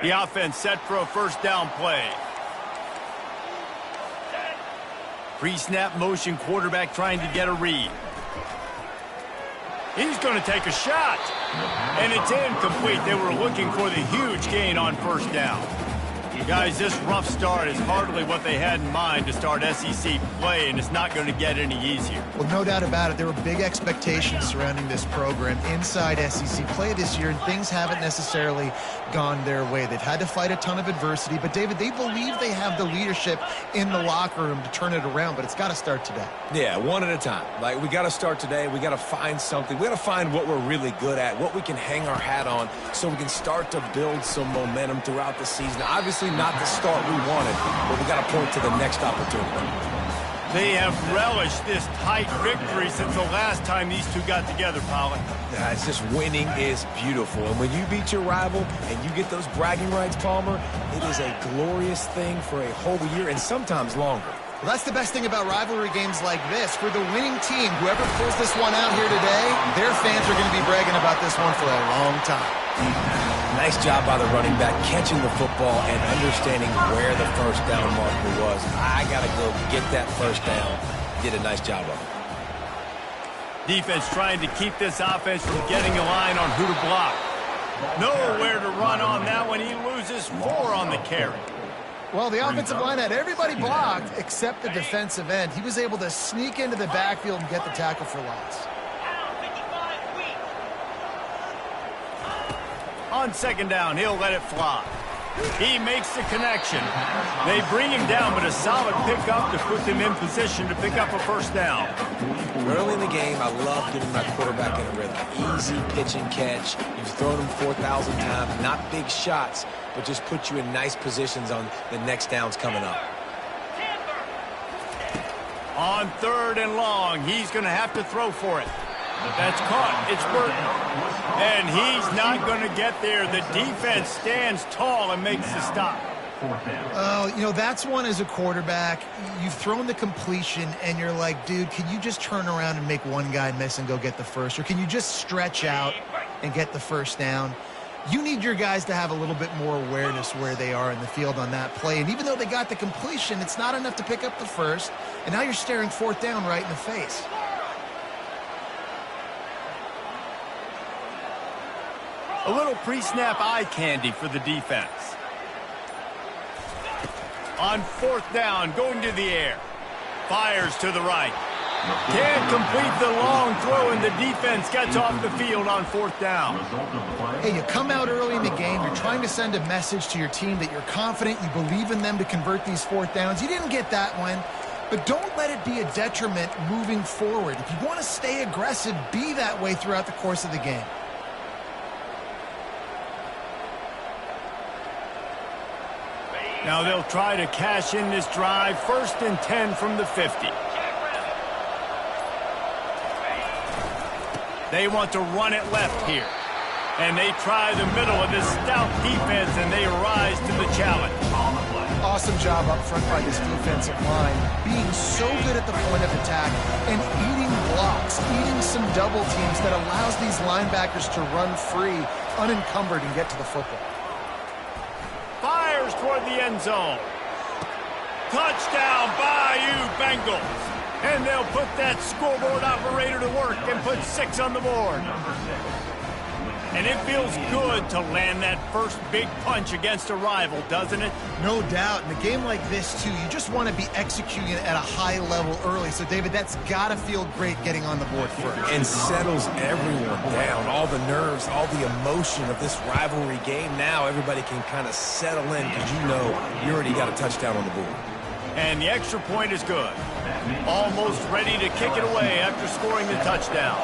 The offense set for a first down play. Pre-snap motion, quarterback trying to get a read. He's going to take a shot. And it's incomplete. They were looking for the huge gain on first down. Guys, this rough start is hardly what they had in mind to start SEC play, and it's not going to get any easier. Well, no doubt about it. There were big expectations surrounding this program inside SEC play this year, and things haven't necessarily gone their way. They've had to fight a ton of adversity, but, David, they believe they have the leadership in the locker room to turn it around, but it's got to start today. Yeah, one at a time. Like, we got to start today. We got to find something. We got to find what we're really good at, what we can hang our hat on so we can start to build some momentum throughout the season. Obviously, not the start we wanted, but we got to point to the next opportunity. They have relished this tight victory since the last time these two got together, Pollard. Yeah, it's just winning is beautiful. And when you beat your rival and you get those bragging rights, Palmer, it is a glorious thing for a whole year and sometimes longer. Well, that's the best thing about rivalry games like this. For the winning team, whoever pulls this one out here today, their fans are going to be bragging about this one for a long time. Nice job by the running back catching the football and understanding where the first down marker was. I got to go get that first down. Did a nice job of it. Defense trying to keep this offense from getting a line on who to block. Nowhere to run on that one. He loses 4 on the carry. Well, the offensive line had everybody blocked except the defensive end. He was able to sneak into the backfield and get the tackle for loss. On second down, he'll let it fly. He makes the connection. They bring him down, but a solid pickup to put them in position to pick up a first down. Early in the game, I love getting my quarterback in a rhythm. Easy pitch and catch. You've thrown him 4,000 times. Not big shots, but just put you in nice positions on the next downs coming up. On third and long, he's going to have to throw for it. That's caught. It's Burton. And he's not going to get there. The defense stands tall and makes the stop. You know, that's one as a quarterback. You've thrown the completion, and you're like, dude, can you just turn around and make one guy miss and go get the first? Or can you just stretch out and get the first down? You need your guys to have a little bit more awareness where they are in the field on that play. And even though they got the completion, it's not enough to pick up the first. And now you're staring fourth down right in the face. A little pre-snap eye candy for the defense. On fourth down, going to the air. Fires to the right. Can't complete the long throw, and the defense gets off the field on fourth down. Hey, you come out early in the game. You're trying to send a message to your team that you're confident, you believe in them to convert these fourth downs. You didn't get that one, but don't let it be a detriment moving forward. If you want to stay aggressive, be that way throughout the course of the game. Now they'll try to cash in this drive. 1st and 10 from the 50. They want to run it left here. And they try the middle of this stout defense, and they rise to the challenge. Awesome job up front by this defensive line. Being so good at the point of attack and eating blocks, eating some double teams that allows these linebackers to run free, unencumbered, and get to the football. Fires toward the end zone. Touchdown, Bayou Bengals. And they'll put that scoreboard operator to work and put 6 on the board. And it feels good to land that first big punch against a rival, doesn't it? No doubt. In a game like this, too, you just want to be executing at a high level early. So, David, that's got to feel great getting on the board first. And settles everyone down. All the nerves, all the emotion of this rivalry game. Now everybody can kind of settle in because you know you already got a touchdown on the board. And the extra point is good. Almost ready to kick it away after scoring the touchdown.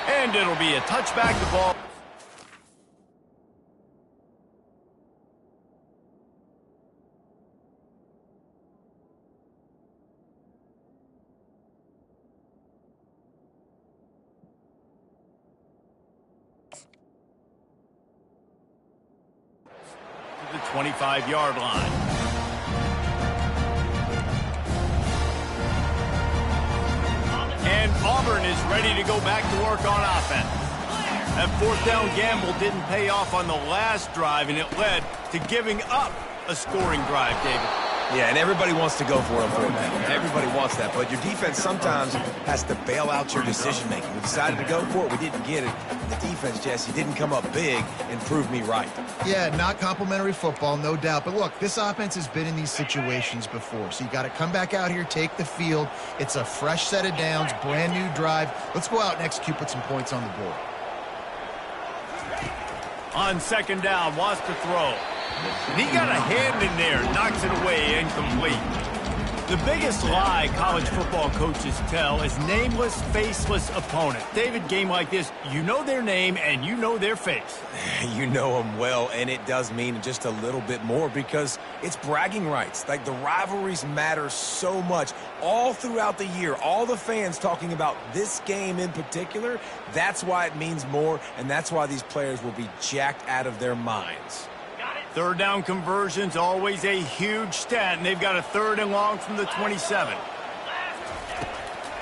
And it'll be a touchback the ball. To the 25-yard line. And Auburn is ready to go back to work on offense. That fourth down gamble didn't pay off on the last drive, and it led to giving up a scoring drive, David. Yeah, and everybody wants to go for it on fourth down. Everybody wants that, but your defense sometimes has to bail out your decision-making. We decided to go for it. We didn't get it. The defense, Jesse, didn't come up big and prove me right. Yeah, not complimentary football, no doubt. But look, this offense has been in these situations before, so you got to come back out here, take the field. It's a fresh set of downs, brand new drive. Let's go out and execute, put some points on the board. On second down, wants to throw. And he got a hand in there, knocks it away, incomplete. The biggest lie college football coaches tell is nameless, faceless opponent. David, game like this, you know their name and you know their face. You know them well, and it does mean just a little bit more because it's bragging rights. Like, the rivalries matter so much all throughout the year. All the fans talking about this game in particular, that's why it means more, and that's why these players will be jacked out of their minds. Third down conversion's always a huge stat, and they've got a 3rd and long from the 27.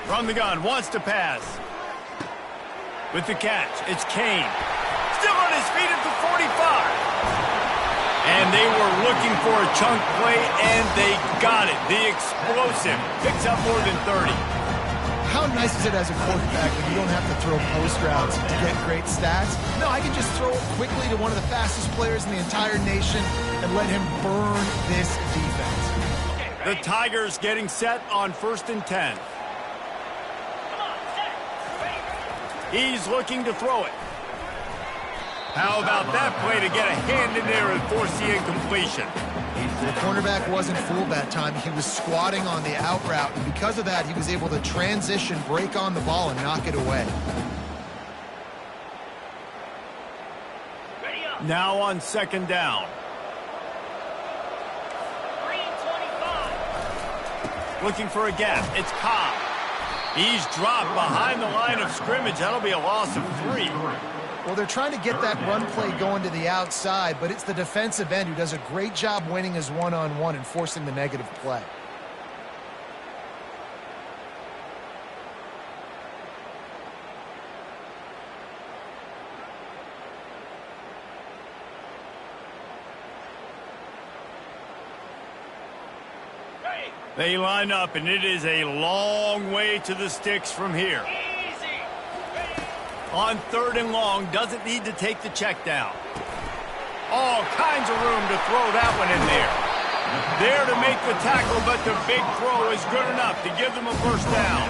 From the gun, wants to pass. With the catch, it's Kane. Still on his feet at the 45. And they were looking for a chunk play, and they got it. The explosive picks up more than 30. How nice is it as a quarterback when you don't have to throw post routes to get great stats? No, I can just throw it quickly to one of the fastest players in the entire nation and let him burn this defense. The Tigers getting set on 1st and 10. He's looking to throw it. How about that play to get a hand in there and force the incompletion? The cornerback wasn't fooled that time. He was squatting on the out route, and because of that, he was able to transition, break on the ball, and knock it away. Now on 2nd down. Looking for a gap. It's Cobb. He's dropped behind the line of scrimmage. That'll be a loss of 3. Well, they're trying to get that run play going to the outside, but it's the defensive end who does a great job winning his one-on-one and forcing the negative play. They line up, and it is a long way to the sticks from here. On 3rd and long, doesn't need to take the check down. All kinds of room to throw that one in there. There to make the tackle, but the big throw is good enough to give them a 1st down.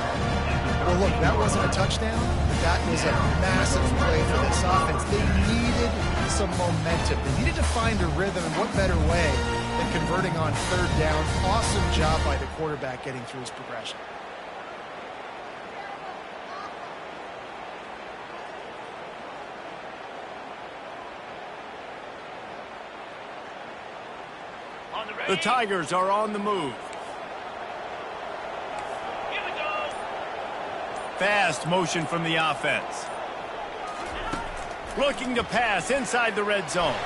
Well, look, that wasn't a touchdown, but that was a massive play for this offense. They needed some momentum. They needed to find a rhythm, and what better way than converting on 3rd down. Awesome job by the quarterback getting through his progression. The Tigers are on the move. Fast motion from the offense. Looking to pass inside the red zone.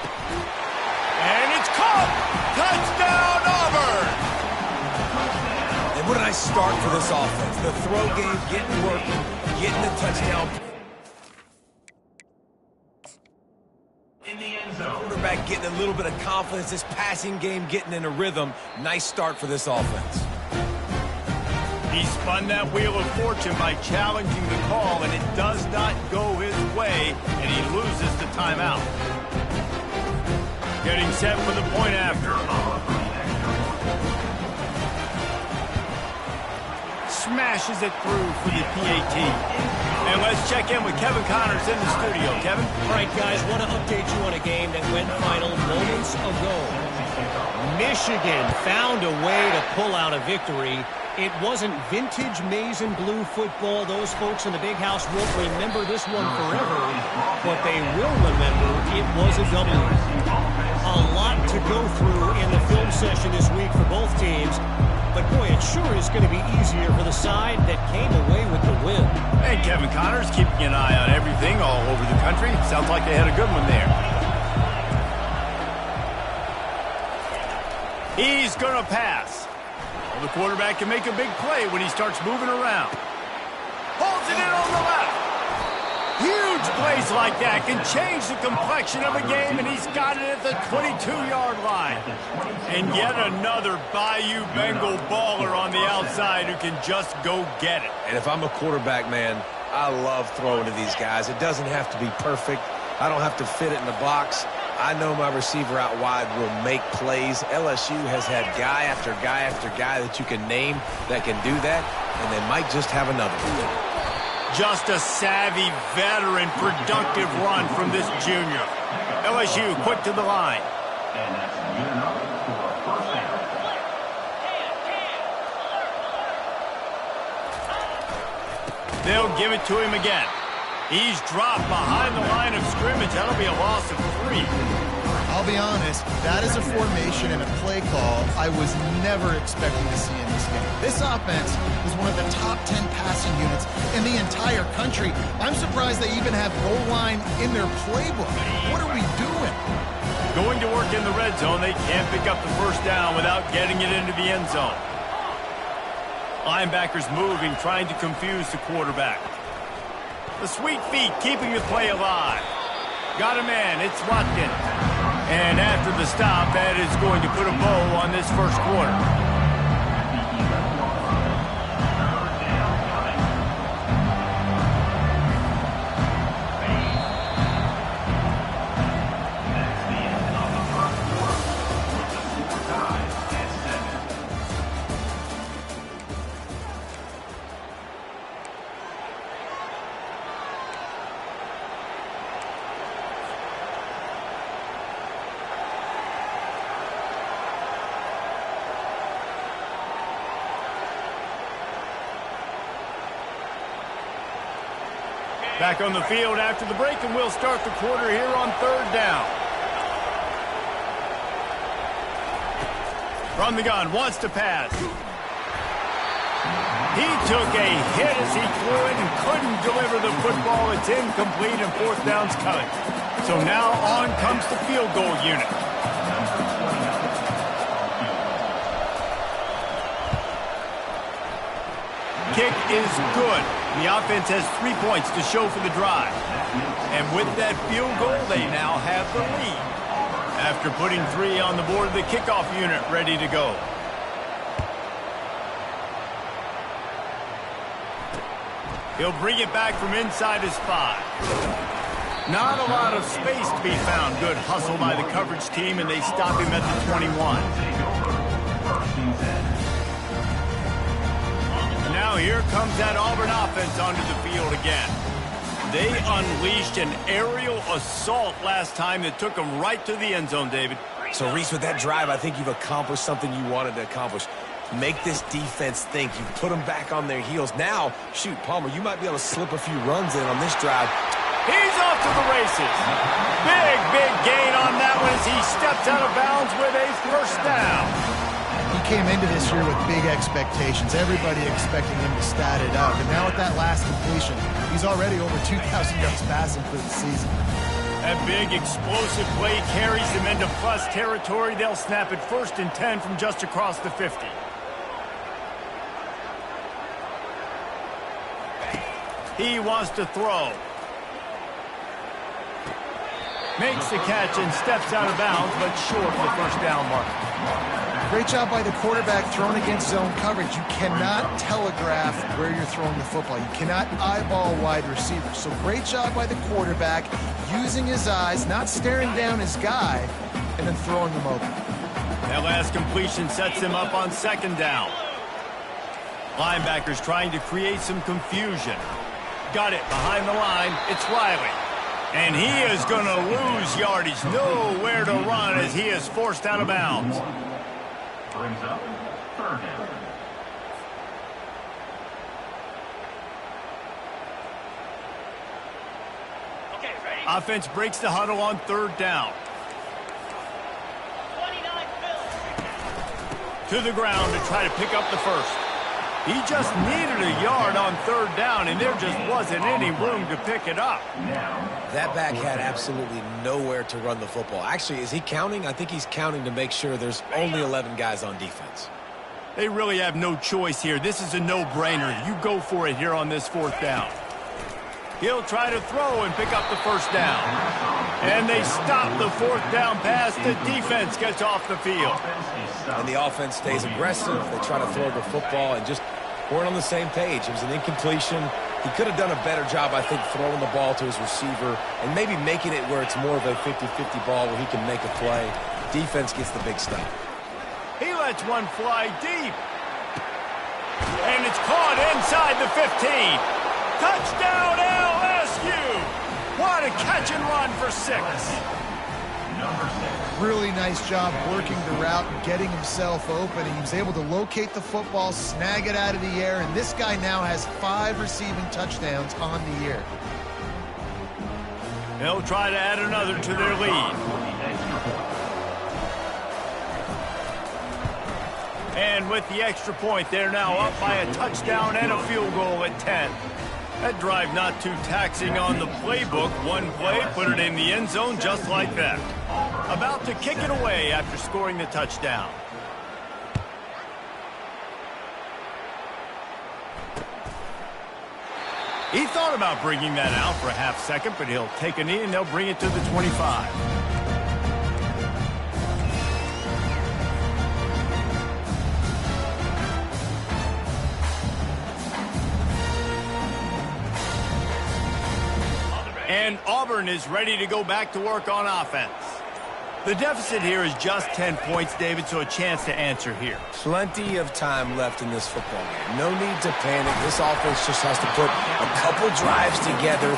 And it's caught! Touchdown, Auburn! And what a nice start for this offense. The throw game getting working, getting the touchdown. Quarterback getting a little bit of confidence. This passing game getting in a rhythm. Nice start for this offense. He spun that wheel of fortune by challenging the call, and it does not go his way, and he loses the timeout. Getting set for the point after. Smashes it through for the PAT. And let's check in with Kevin Connors in the studio. Kevin? All right, guys, want to update you on a game that went final moments ago. Michigan found a way to pull out a victory. It wasn't vintage maize and blue football. Those folks in the big house won't remember this one forever, but they will remember it was a W. A lot to go through in the film session this week for both teams. But, boy, it sure is going to be easier for the side that came away with the win. And Kevin Connors keeping an eye on everything all over the country. Sounds like they had a good one there. He's going to pass. Well, the quarterback can make a big play when he starts moving around. throws it in on the left. Huge plays like that can change the complexion of a game, and he's got it at the 22-yard line. And yet another Bayou Bengal baller on the outside who can just go get it. And if I'm a quarterback, man, I love throwing to these guys. It doesn't have to be perfect. I don't have to fit it in the box. I know my receiver out wide will make plays. LSU has had guy after guy after guy that you can name that can do that, and they might just have another one. Just a savvy, veteran, productive run from this junior. LSU quick to the line. And that's good enough for a first down. They'll give it to him again. He's dropped behind the line of scrimmage. That'll be a loss of 3. I'll be honest, that is a formation and a play call I was never expecting to see in this game. This offense is one of the top 10 passing units in the entire country. I'm surprised they even have goal line in their playbook. What are we doing? Going to work in the red zone. They can't pick up the first down without getting it into the end zone. Linebackers moving, trying to confuse the quarterback. The sweet feet keeping the play alive. Got a man. It's Watkins. And after the stop, that is going to put a bow on this first quarter. Back on the field after the break, and we'll start the quarter here on 3rd down. From the gun, wants to pass. He took a hit as he threw it and couldn't deliver the football. It's incomplete, and 4th down's coming. So now on comes the field goal unit. Kick is good. The offense has 3 points to show for the drive. And with that field goal, they now have the lead. After putting 3 on the board, the kickoff unit ready to go. He'll bring it back from inside his 5. Not a lot of space to be found. Good hustle by the coverage team, and they stop him at the 21. Now here comes that Auburn offense onto the field again. They unleashed an aerial assault last time that took them right to the end zone, David. So, Reese, with that drive, I think you've accomplished something you wanted to accomplish. Make this defense think. You put them back on their heels. Now, shoot, Palmer, you might be able to slip a few runs in on this drive. He's off to the races. Big gain on that one as he steps out of bounds with a first down. He came into this year with big expectations. Everybody expecting him to stat it up. And now with that last completion, he's already over 2,000 yards passing for the season. That big explosive play carries him into plus territory. They'll snap it 1st and 10 from just across the 50. He wants to throw. Makes the catch and steps out of bounds, but short of the first down mark. Great job by the quarterback throwing against zone coverage. You cannot telegraph where you're throwing the football. You cannot eyeball wide receivers. So great job by the quarterback using his eyes, not staring down his guy, and then throwing him open. That last completion sets him up on 2nd down. Linebackers trying to create some confusion. Got it behind the line. It's Riley. And he is going to lose yardage. Nowhere to run as he is forced out of bounds. Brings up 3rd down. Offense breaks the huddle on 3rd down. To the ground to try to pick up the first. He just needed a yard on 3rd down, and there just wasn't any room to pick it up. That back had absolutely nowhere to run the football. Actually, is he counting? I think he's counting to make sure there's only 11 guys on defense. They really have no choice here. This is a no-brainer. You go for it here on this fourth down. He'll try to throw and pick up the first down. And they stop the fourth down pass. The defense gets off the field. And the offense stays aggressive. They try to throw the football and just weren't on the same page. It was an incompletion. He could have done a better job, I think, throwing the ball to his receiver and maybe making it where it's more of a 50-50 ball where he can make a play. Defense gets the big stop. He lets one fly deep. And it's caught inside the 15. Touchdown, LSU! What a catch and run for 6. Really nice job working the route and getting himself open. He was able to locate the football, snag it out of the air, and this guy now has 5 receiving touchdowns on the year. They'll try to add another to their lead. And with the extra point, they're now up by a touchdown and a field goal at 10. That drive not too taxing on the playbook. One play, put it in the end zone just like that. About to kick it away after scoring the touchdown. He thought about bringing that out for a half second, but he'll take a knee and they'll bring it to the 25. And Auburn is ready to go back to work on offense. The deficit here is just 10 points, David, so a chance to answer here. Plenty of time left in this football game. No need to panic. This offense just has to put a couple drives together.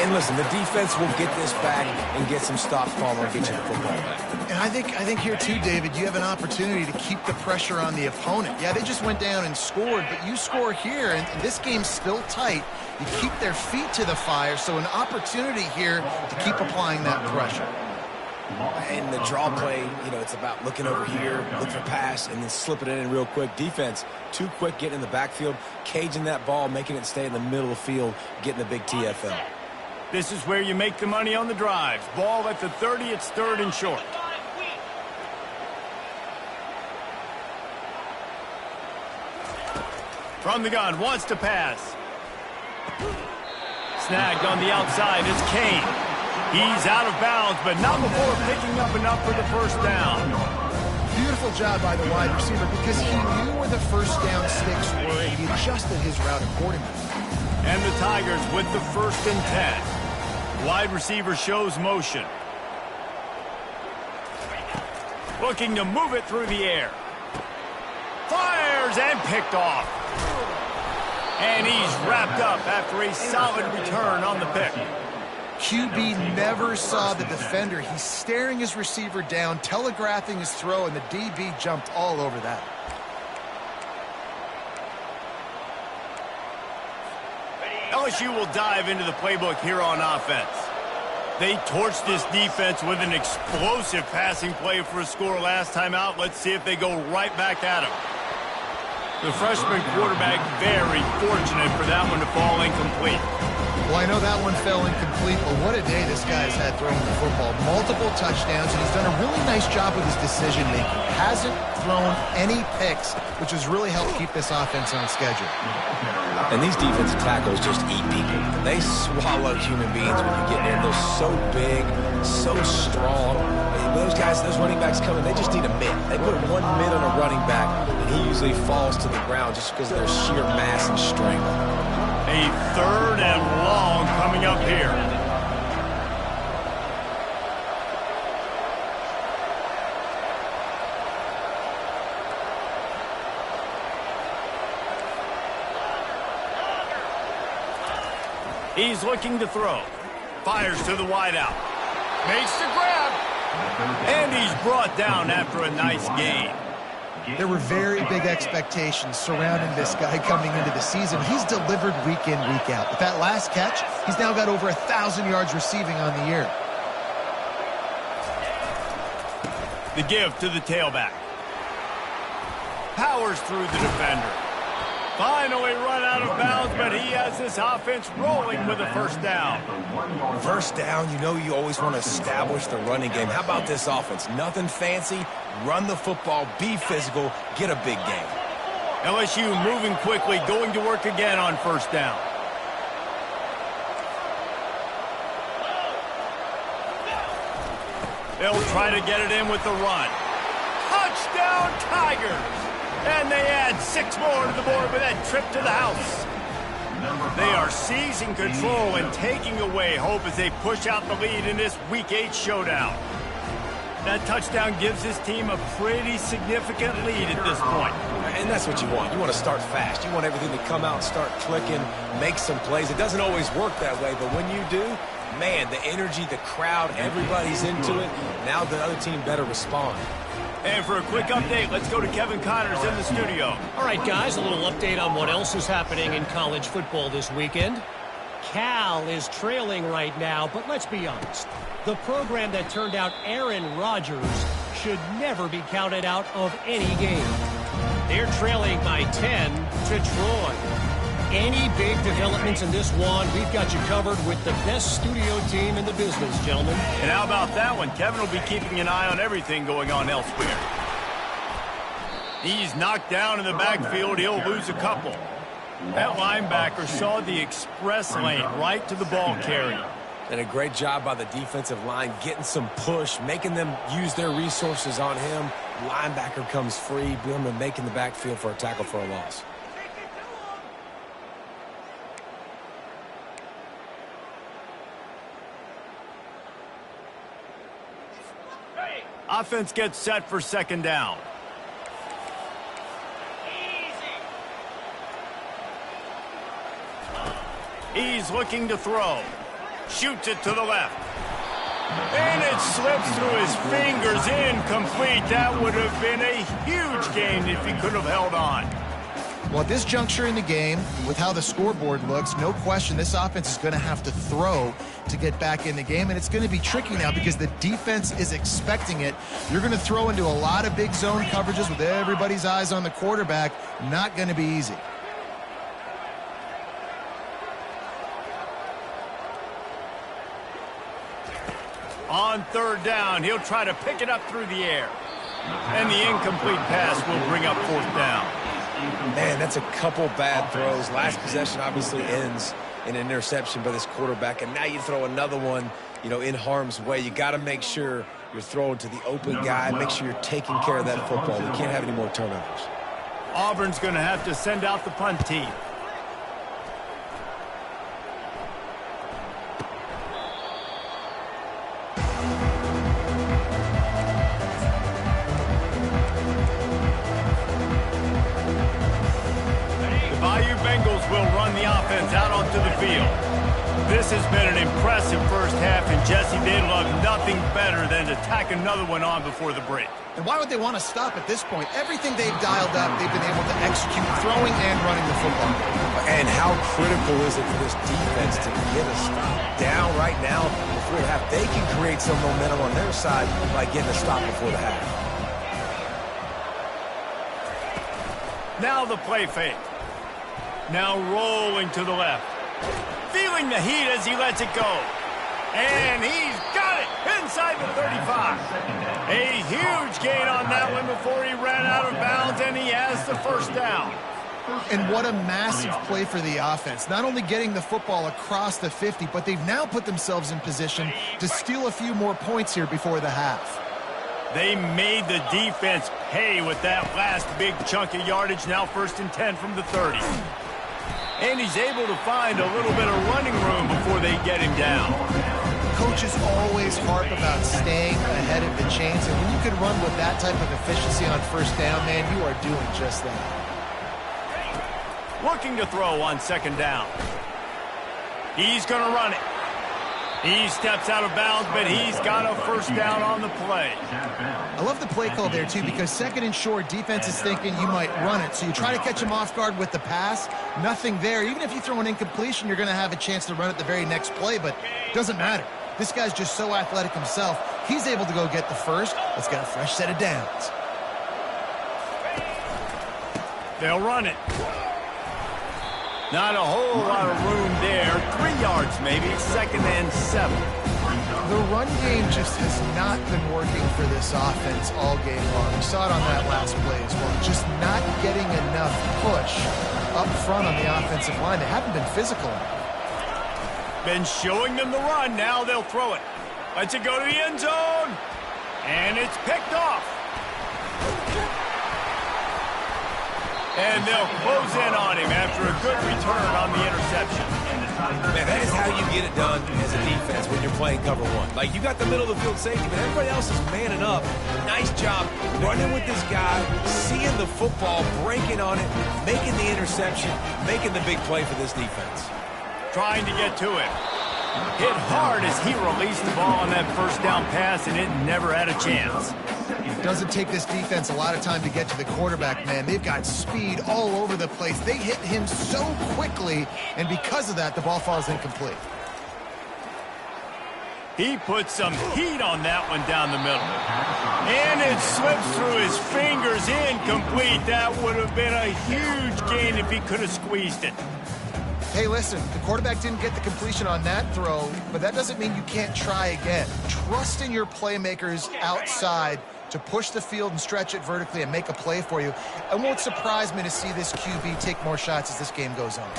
And listen, the defense will get this back and get some stops, Palmer, and get you the football back. And I think here too, David, you have an opportunity to keep the pressure on the opponent. Yeah, they just went down and scored, but you score here, and this game's still tight. You keep their feet to the fire, so an opportunity here to keep applying that pressure. And the draw play, you know, it's about looking over here, look for pass, and then slipping it in real quick. Defense, too quick getting in the backfield, caging that ball, making it stay in the middle of the field, getting the big TFL. This is where you make the money on the drives. Ball at the 30, it's 3rd and short. From the gun, wants to pass. Snagged on the outside, it's Kane. He's out of bounds, but not before picking up enough for the first down. Beautiful job by the wide receiver because he knew where the first down sticks were and he adjusted his route accordingly. And the Tigers with the 1st and 10. Wide receiver shows motion. Looking to move it through the air. Fires and picked off. And he's wrapped up after a solid return on the pick. QB never saw the defender. He's staring his receiver down, telegraphing his throw, and the DB jumped all over that. LSU will dive into the playbook here on offense. They torched this defense with an explosive passing play for a score last time out. Let's see if they go right back at him. The freshman quarterback very fortunate for that one to fall incomplete. Well, I know that one fell incomplete, but what a day this guy's had throwing the football. Multiple touchdowns, and he's done a really nice job with his decision-making. Hasn't thrown any picks, which has really helped keep this offense on schedule. And these defensive tackles just eat people. They swallow human beings when you get there. They're so big, so strong. Those guys, those running backs coming, they just need a mid. They put one mid on a running back, and he usually falls to the ground just because of their sheer mass and strength. A 3rd and long coming up here. He's looking to throw. Fires to the wideout. Makes the grab. And he's brought down after a nice gain. There were very big expectations surrounding this guy coming into the season. He's delivered week in, week out. With that last catch, he's now got over 1,000 yards receiving on the year. The give to the tailback. Powers through the defender. Finally run out of bounds, but he has this offense rolling with a first down. First down, you know you always want to establish the running game. How about this offense? Nothing fancy. Run the football, be physical, get a big game. LSU moving quickly, going to work again on first down. They'll try to get it in with the run. Touchdown, Tigers! And they add 6 more to the board with that trip to the house. They are seizing control and taking away hope as they push out the lead in this Week 8 showdown. That touchdown gives this team a pretty significant lead at this point. And that's what you want. You want to start fast. You want everything to come out, start clicking, make some plays. It doesn't always work that way, but when you do, man, the energy, the crowd, everybody's into it. Now the other team better respond. And for a quick update, let's go to Kevin Connors in the studio. All right, guys, a little update on what else is happening in college football this weekend. Cal is trailing right now, but let's be honest. The program that turned out Aaron Rodgers should never be counted out of any game. They're trailing by 10 to Troy. Any big developments in this one, we've got you covered with the best studio team in the business, gentlemen. And how about that one? Kevin will be keeping an eye on everything going on elsewhere. He's knocked down in the backfield. He'll lose a couple. That linebacker saw the express lane right to the ball carrier. And a great job by the defensive line getting some push, making them use their resources on him. Linebacker comes free, boom, and making the backfield for a tackle for a loss. Offense gets set for second down. He's looking to throw. Shoots it to the left. And it slips through his fingers. Incomplete. That would have been a huge gain if he could have held on. Well, at this juncture in the game, with how the scoreboard looks, no question this offense is going to have to throw to get back in the game, and it's going to be tricky now because the defense is expecting it. You're going to throw into a lot of big zone coverages with everybody's eyes on the quarterback. Not going to be easy. On third down, he'll try to pick it up through the air. And the incomplete pass will bring up fourth down. Man, that's a couple bad throws. Last possession obviously ends in an interception by this quarterback, and now you throw another one, in harm's way. You got to make sure you're throwing to the open guy. Make sure you're taking care of that football. You can't have any more turnovers. Auburn's going to have to send out the punt team. Will run the offense out onto the field. This has been an impressive first half, and Jesse, they'd love nothing better than to tack another one on before the break. And why would they want to stop at this point? Everything they've dialed up, they've been able to execute, throwing and running the football. And how critical is it for this defense to get a stop down right now before the half? They can create some momentum on their side by getting a stop before the half. Now the play fake. Now rolling to the left. Feeling the heat as he lets it go. And he's got it inside the 35. A huge gain on that one before he ran out of bounds, and he has the first down. And what a massive play for the offense. Not only getting the football across the 50, but they've now put themselves in position to steal a few more points here before the half. They made the defense pay with that last big chunk of yardage. Now first and 10 from the 30. And he's able to find a little bit of running room before they get him down. Coaches always harp about staying ahead of the chains, and when you can run with that type of efficiency on first down, man, you are doing just that. Looking to throw on second down. He's going to run it. He steps out of bounds, but he's got a first down on the play. I love the play call there, too, because second and short, defense is thinking you might run it. So you try to catch him off guard with the pass. Nothing there. Even if you throw an incompletion, you're going to have a chance to run it the very next play, but it doesn't matter. This guy's just so athletic himself. He's able to go get the first. Let's get a fresh set of downs. They'll run it. Not a whole lot of room there. 3 yards maybe. Second and 7. The run game just has not been working for this offense all game long. You saw it on that last play as well. Just not getting enough push up front on the offensive line. They haven't been physical enough. Been showing them the run. Now they'll throw it. Lets it go to the end zone. And it's picked off. And they'll close in on him after a good return on the interception. Man, that is how you get it done as a defense when you're playing cover one. Like, you got the middle of the field safety, but everybody else is manning up. Nice job running with this guy, seeing the football, breaking on it, making the interception, making the big play for this defense. Trying to get to it. Hit hard as he released the ball on that first down pass, and it never had a chance. It doesn't take this defense a lot of time to get to the quarterback, man. They've got speed all over the place. They hit him so quickly, and because of that, the ball falls incomplete. He put some heat on that one down the middle. And it slips through his fingers, incomplete. That would have been a huge gain if he could have squeezed it. Hey, listen, the quarterback didn't get the completion on that throw, but that doesn't mean you can't try again. Trust in your playmakers outside to push the field and stretch it vertically and make a play for you. It won't surprise me to see this QB take more shots as this game goes on.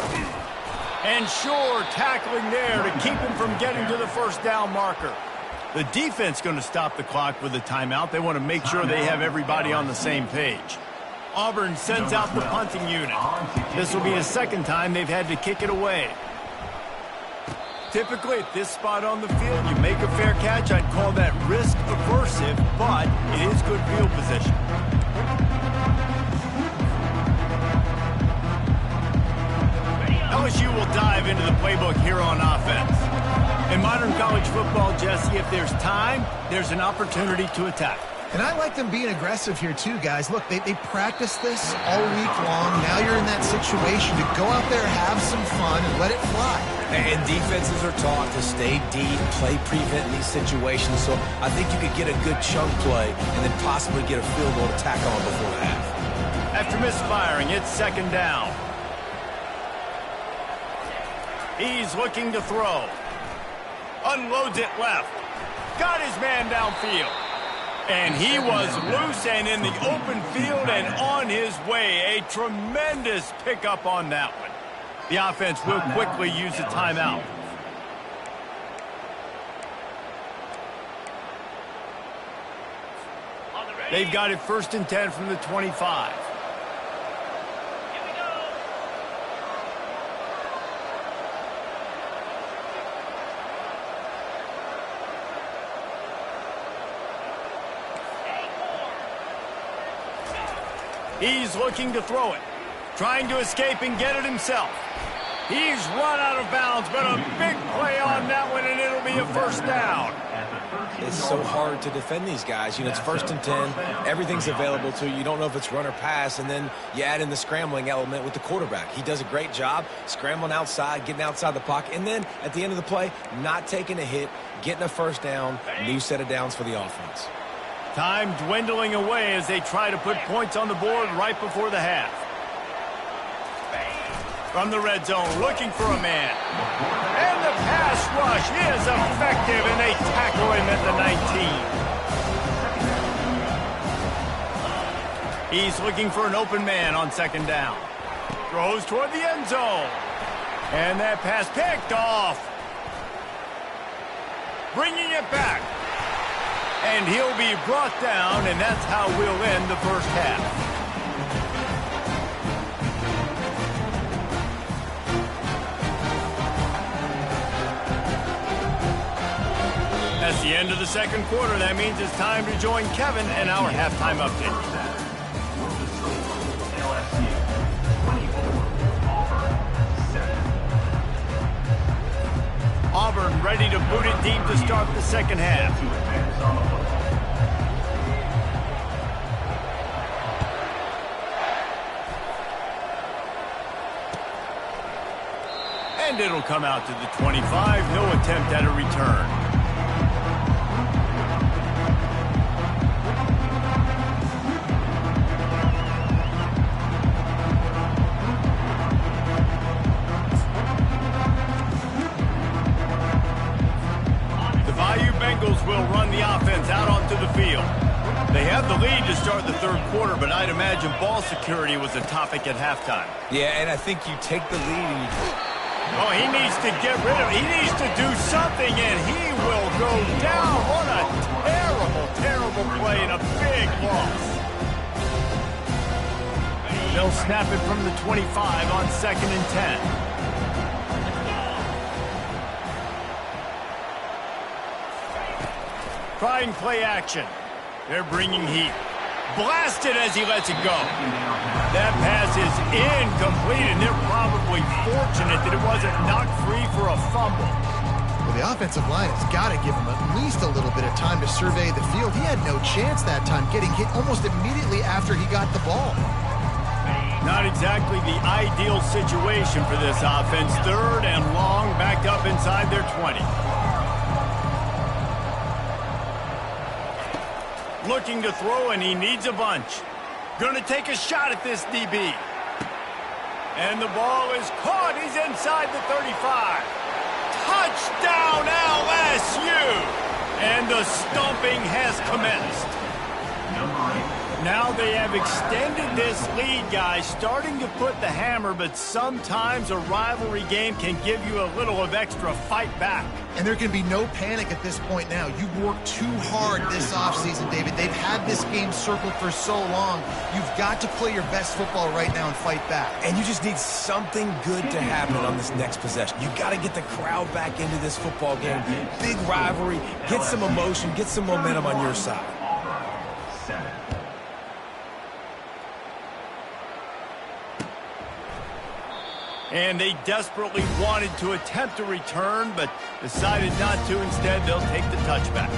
And sure, tackling there to keep him from getting to the first down marker. The defense going to stop the clock with a timeout. They want to make sure they have everybody on the same page. Auburn sends out the punting unit. This will be the second time they've had to kick it away. Typically, at this spot on the field, you make a fair catch. I'd call that risk aversive, but it is good field position. LSU will dive into the playbook here on offense. In modern college football, Jesse, if there's time, there's an opportunity to attack. And I like them being aggressive here too, guys. Look, they practice this all week long. Now you're in that situation to go out there, have some fun, and let it fly. And defenses are taught to stay deep, play prevent in these situations. So I think you could get a good chunk play and then possibly get a field goal to tack on before the half. After misfiring, it's second down. He's looking to throw. Unloads it left. Got his man downfield. And he was loose and in the open field and on his way. A tremendous pickup on that one. The offense will quickly use a timeout. They've got it 1st and 10 from the 25. He's looking to throw it. Trying to escape and get it himself. He's run out of bounds, but a big play on that one, and it'll be a first down. It's so hard to defend these guys. You know, it's 1st and 10. Everything's available to you. You don't know if it's run or pass, and then you add in the scrambling element with the quarterback. He does a great job scrambling outside, getting outside the pocket, and then at the end of the play, not taking a hit, getting a first down, new set of downs for the offense. Time dwindling away as they try to put points on the board right before the half. From the red zone, looking for a man. And the pass rush is effective, and they tackle him at the 19. He's looking for an open man on second down. Throws toward the end zone. And that pass picked off. Bringing it back. And he'll be brought down, and that's how we'll end the first half. That's the end of the second quarter. That means it's time to join Kevin in our halftime update. Auburn ready to boot it deep to start the second half. And it'll come out to the 25. No attempt at a return. Bengals will run the offense out onto the field. They have the lead to start the third quarter, but I'd imagine ball security was a topic at halftime. Yeah, and I think you take the lead and you... Oh, he needs to get rid of it. He needs to do something, and he will go down. What a terrible, terrible play and a big loss. They'll snap it from the 25 on 2nd and 10. Trying play action. They're bringing heat. Blasted as he lets it go. That pass is incomplete, and they're probably fortunate that it wasn't knocked free for a fumble. Well, the offensive line has got to give him at least a little bit of time to survey the field. He had no chance that time, getting hit almost immediately after he got the ball. Not exactly the ideal situation for this offense. 3rd and long, backed up inside their 20. Looking to throw, and he needs a bunch. Gonna take a shot at this DB. And the ball is caught. He's inside the 35. Touchdown, LSU! And the stomping has commenced. Now they have extended this lead, guys, starting to put the hammer, but sometimes a rivalry game can give you a little of extra fight back. And there can be no panic at this point now. You've worked too hard this offseason, David. They've had this game circled for so long. You've got to play your best football right now and fight back. And you just need something good to happen on this next possession. You got to get the crowd back into this football game. Big rivalry. Get some emotion. Get some momentum on your side. And they desperately wanted to attempt a return, but decided not to. Instead, they'll take the touchback.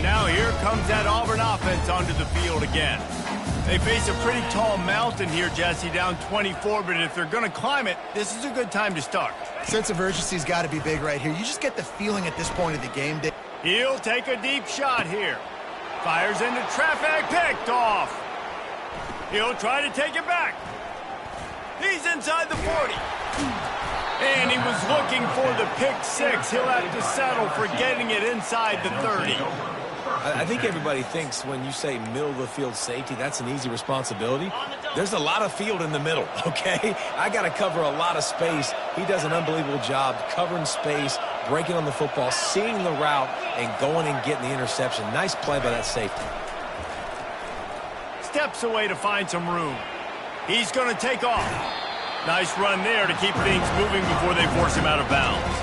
Now here comes that Auburn offense onto the field again. They face a pretty tall mountain here, Jesse, down 24, but if they're going to climb it, this is a good time to start. Sense of urgency's got to be big right here. You just get the feeling at this point of the game. He'll take a deep shot here. Fires into traffic, picked off. He'll try to take it back. He's inside the 40. And he was looking for the pick 6. He'll have to settle for getting it inside the 30. I think everybody thinks when you say middle of the field safety, that's an easy responsibility. There's a lot of field in the middle, okay? I got to cover a lot of space. He does an unbelievable job covering space, breaking on the football, seeing the route, and going and getting the interception. Nice play by that safety. Steps away to find some room. He's going to take off. Nice run there to keep things moving before they force him out of bounds.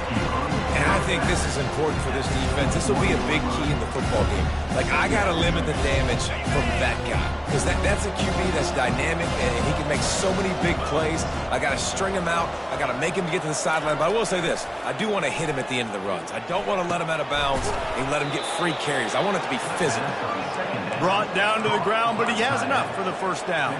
And I think this is important for this defense. This will be a big key in the football game. Like, I got to limit the damage from that guy. Because that's a QB that's dynamic, and he can make so many big plays. I got to string him out. I got to make him get to the sideline. But I will say this. I do want to hit him at the end of the runs. I don't want to let him out of bounds and let him get free carries. I want it to be physical. Brought down to the ground, but he has enough for the first down.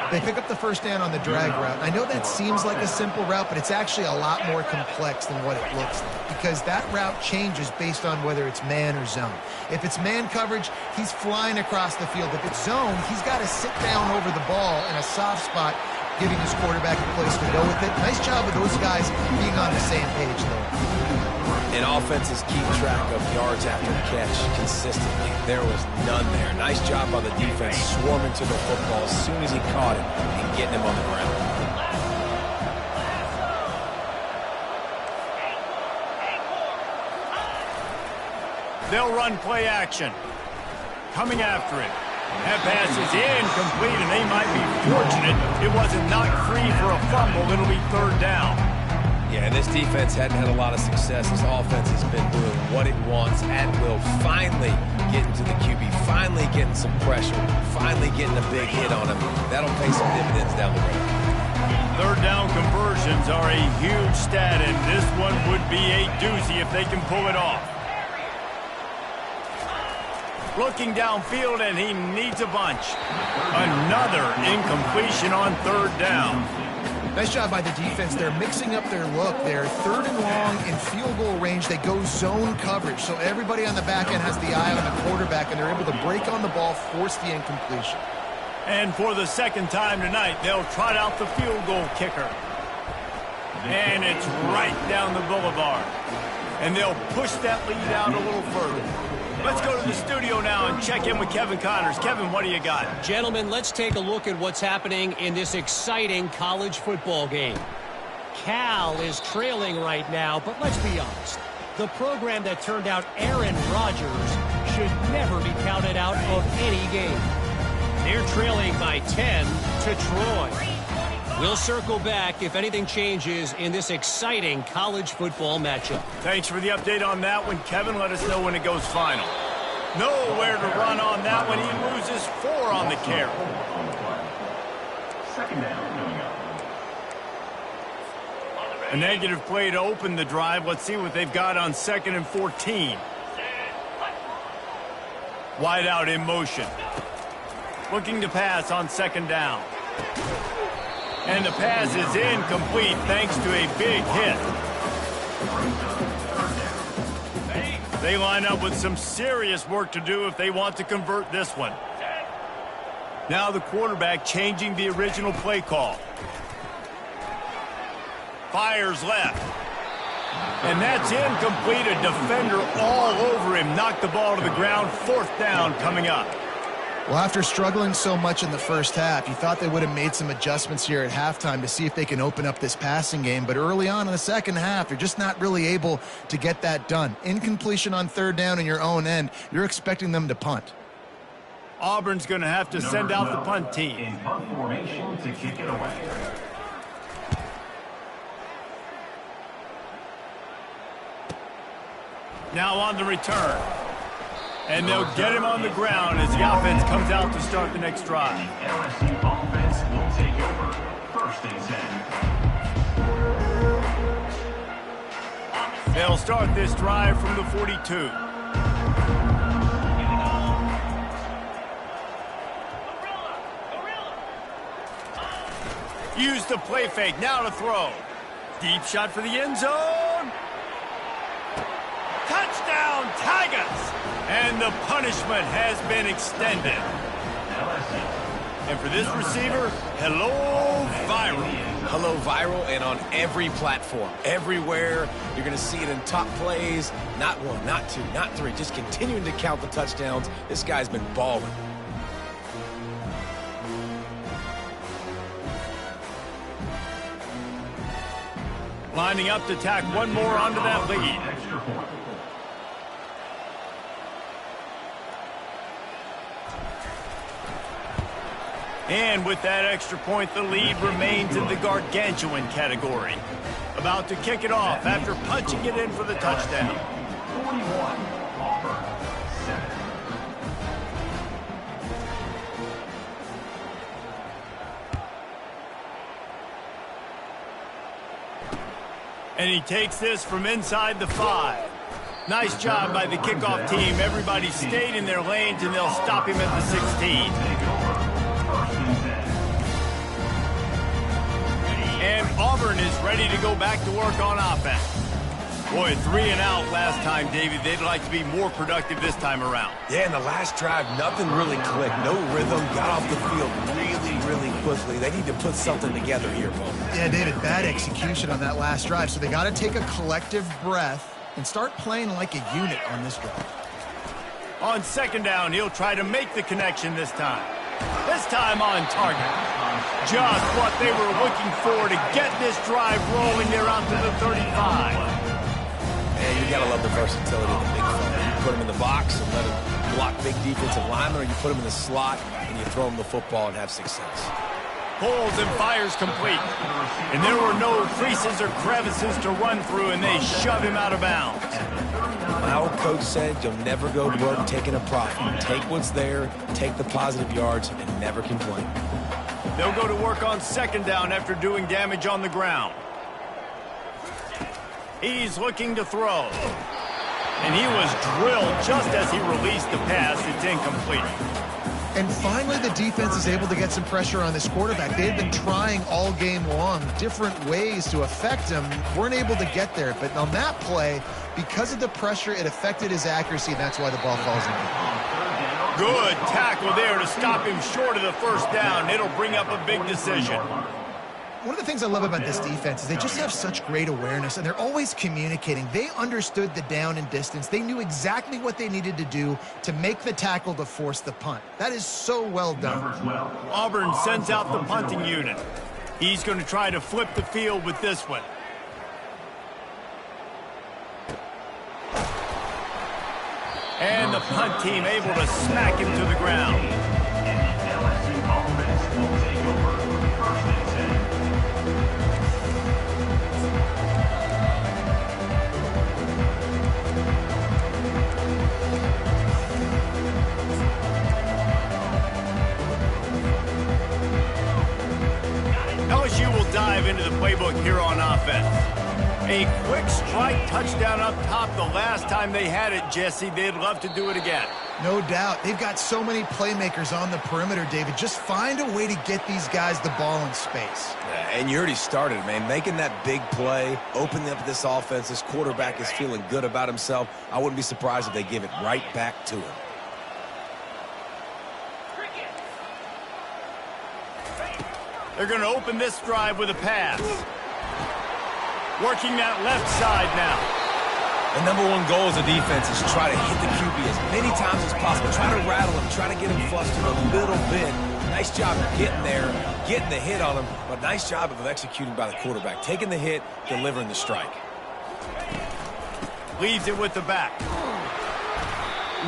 They pick up the first down on the drag route. I know that seems like a simple route, but it's actually a lot more complex than what it looks like, because that route changes based on whether it's man or zone. If it's man coverage, he's flying across the field. If it's zone, he's got to sit down over the ball in a soft spot, giving his quarterback a place to go with it. Nice job of those guys being on the same page there. And offenses keep track of yards after catch consistently. There was none there. Nice job by the defense swarming to the football as soon as he caught it and getting him on the ground. They'll run play action. Coming after it. That pass is incomplete, and they might be fortunate it wasn't knocked free for a fumble. It'll be 3rd down. Yeah, and this defense hadn't had a lot of success. This offense has been doing what it wants at will. Finally getting to the QB. Finally getting some pressure. Finally getting a big hit on him. That'll pay some dividends down the road. 3rd down conversions are a huge stat, and this one would be a doozy if they can pull it off. Looking downfield, and he needs a bunch. Another incompletion on 3rd down. Nice job by the defense. They're mixing up their look. They're 3rd and long in field goal range. They go zone coverage, so everybody on the back end has the eye on the quarterback, and they're able to break on the ball, force the incompletion. And for the 2nd time tonight, they'll trot out the field goal kicker. And it's right down the boulevard. And they'll push that lead out a little further. Let's go to the studio now and check in with Kevin Connors. Kevin, what do you got? Gentlemen, let's take a look at what's happening in this exciting college football game. Cal is trailing right now, but let's be honest. The program that turned out Aaron Rodgers should never be counted out of any game. They're trailing by 10 to Troy. We'll circle back if anything changes in this exciting college football matchup. Thanks for the update on that one, Kevin. Let us know when it goes final. Nowhere to run on that one. He loses 4 on the carry. Second down coming up. A negative play to open the drive. Let's see what they've got on 2nd and 14. Wide out in motion. Looking to pass on 2nd down. And the pass is incomplete thanks to a big hit. They line up with some serious work to do if they want to convert this one. Now the quarterback changing the original play call. Fires left. And that's incomplete. A defender all over him. Knocked the ball to the ground. 4th down coming up. Well, after struggling so much in the first half, you thought they would have made some adjustments here at halftime to see if they can open up this passing game. But early on in the second half, they're just not really able to get that done. Incompletion on 3rd down in your own end, you're expecting them to punt. Auburn's going to have to send out the punt team. In punt formation to kick it away. Now on the return. And they'll get him on the ground as the offense comes out to start the next drive. The LSU offense will take over. 1st and 10. They'll start this drive from the 42. Use the play fake. Now to throw. Deep shot for the end zone. Touchdown, Tigers! And the punishment has been extended. And for this receiver, hello, viral. Hello, viral, and on every platform. Everywhere. You're going to see it in top plays. Not 1, not 2, not 3. Just continuing to count the touchdowns. This guy's been balling. Lining up to tack one more onto that lead. Extra point. And with that extra point, the lead remains in the gargantuan category. About to kick it off after punching it in for the touchdown. 41, Auburn, 7. And he takes this from inside the 5. Nice job by the kickoff team. Everybody stayed in their lanes, and they'll stop him at the 16. And Auburn is ready to go back to work on offense. Boy, 3 and out last time, David. They'd like to be more productive this time around. Yeah, in the last drive, nothing really clicked. No rhythm. Got off the field really quickly. They need to put something together here, Bo. Yeah, David, bad execution on that last drive. So they got to take a collective breath and start playing like a unit on this drive. On 2nd down, he'll try to make the connection this time. This time on target. Just what they were looking for to get this drive rolling. They're out to the 35. Man, you got to love the versatility of the big fella. You put him in the box and let him block big defensive linemen, or you put him in the slot and you throw him the football and have success. Pulls and fires complete. And there were no creases or crevices to run through, and they shove him out of bounds. My old coach said you'll never go to work taking a profit. Take what's there, take the positive yards, and never complain. They'll go to work on 2nd down after doing damage on the ground. He's looking to throw. And he was drilled just as he released the pass. It's incomplete. And finally, the defense is able to get some pressure on this quarterback. They've been trying all game long different ways to affect him. Weren't able to get there. But on that play, because of the pressure, it affected his accuracy, and that's why the ball falls in. Good tackle there to stop him short of the 1st down. It'll bring up a big decision. one of the things I love about this defense is they just have such great awareness, and they're always communicating. They understood the down and distance. They knew exactly what they needed to do to make the tackle to force the punt. That is so well done. Auburn sends out the punting unit. He's going to try to flip the field with this one. And the punt team able to smack him to the ground. LSU offense will take over 1st and 10. LSU will dive into the playbook here on offense. A quick strike touchdown up top the last time they had it, Jesse. They'd love to do it again. No doubt. They've got so many playmakers on the perimeter, David. Just find a way to get these guys the ball in space. Yeah, and you already started, man. Making that big play, opening up this offense. This quarterback is feeling good about himself. I wouldn't be surprised if they give it right back to him. They're going to open this drive with a pass. Working that left side now. The number one goal as a defense is try to hit the QB as many times as possible. Try to rattle him, try to get him flustered a little bit. Nice job of getting there, getting the hit on him, but nice job of executing by the quarterback. Taking the hit, delivering the strike. Leaves it with the back.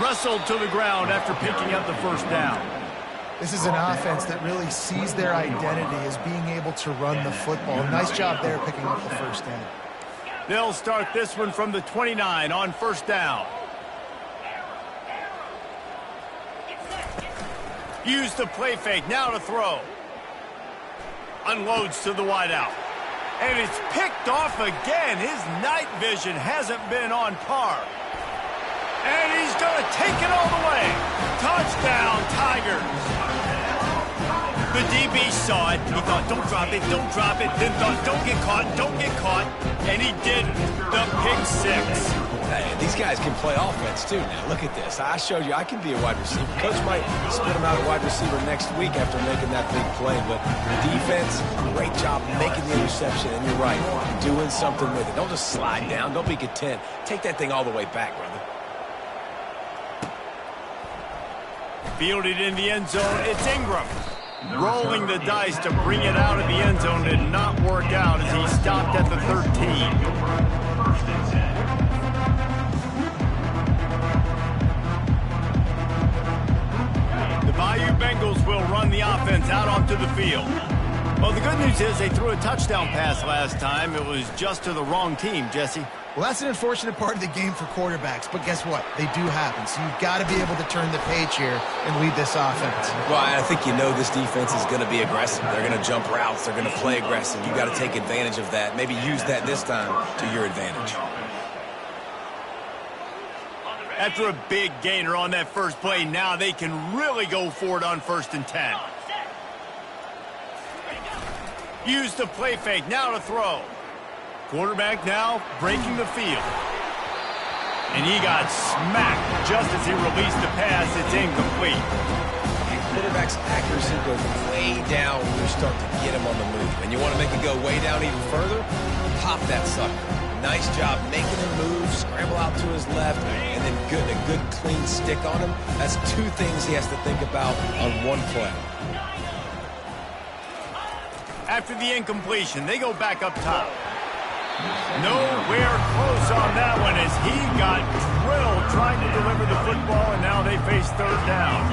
Wrestled to the ground after picking up the first down. This is an offense that really sees their identity as being able to run the football. Nice job there picking up the first down. They'll start this one from the 29 on first down. Use the play fake, now to throw. Unloads to the wideout. And it's picked off again. His night vision hasn't been on par. And he's going to take it all the way. Touchdown, Tigers. The DB saw it. He thought, don't drop it, don't drop it. Then thought, don't get caught, don't get caught. And he didn't. The pick six. Hey, these guys can play offense, too, now. Look at this. I showed you I can be a wide receiver. Coach might split him out at wide receiver next week after making that big play. But the defense, great job making the interception. And you're right, doing something with it. Don't just slide down. Don't be content. Take that thing all the way back, brother. Fielded in the end zone, it's Ingram. Rolling the dice to bring it out of the end zone did not work out as he stopped at the 13. 1st and 10. The Bayou Bengals will run the offense out onto the field. Well, the good news is they threw a touchdown pass last time. It was just to the wrong team, Jesse. Well, that's an unfortunate part of the game for quarterbacks, but guess what? They do happen, so you've got to be able to turn the page here and lead this offense. Well, I think you know this defense is going to be aggressive. They're going to jump routes. They're going to play aggressive. You've got to take advantage of that. Maybe use that this time to your advantage. After a big gainer on that first play, now they can really go for it on 1st and 10. Use the play fake, now to throw. Quarterback now breaking the field. And he got smacked just as he released the pass. It's incomplete. Quarterback's accuracy goes way down when you start to get him on the move. And you want to make it go way down even further? Pop that sucker. Nice job making him move, scramble out to his left, and then a good clean stick on him. That's two things he has to think about on one play. After the incompletion, they go back up top. Nowhere close on that one as he got drilled trying to deliver the football, and now they face third down.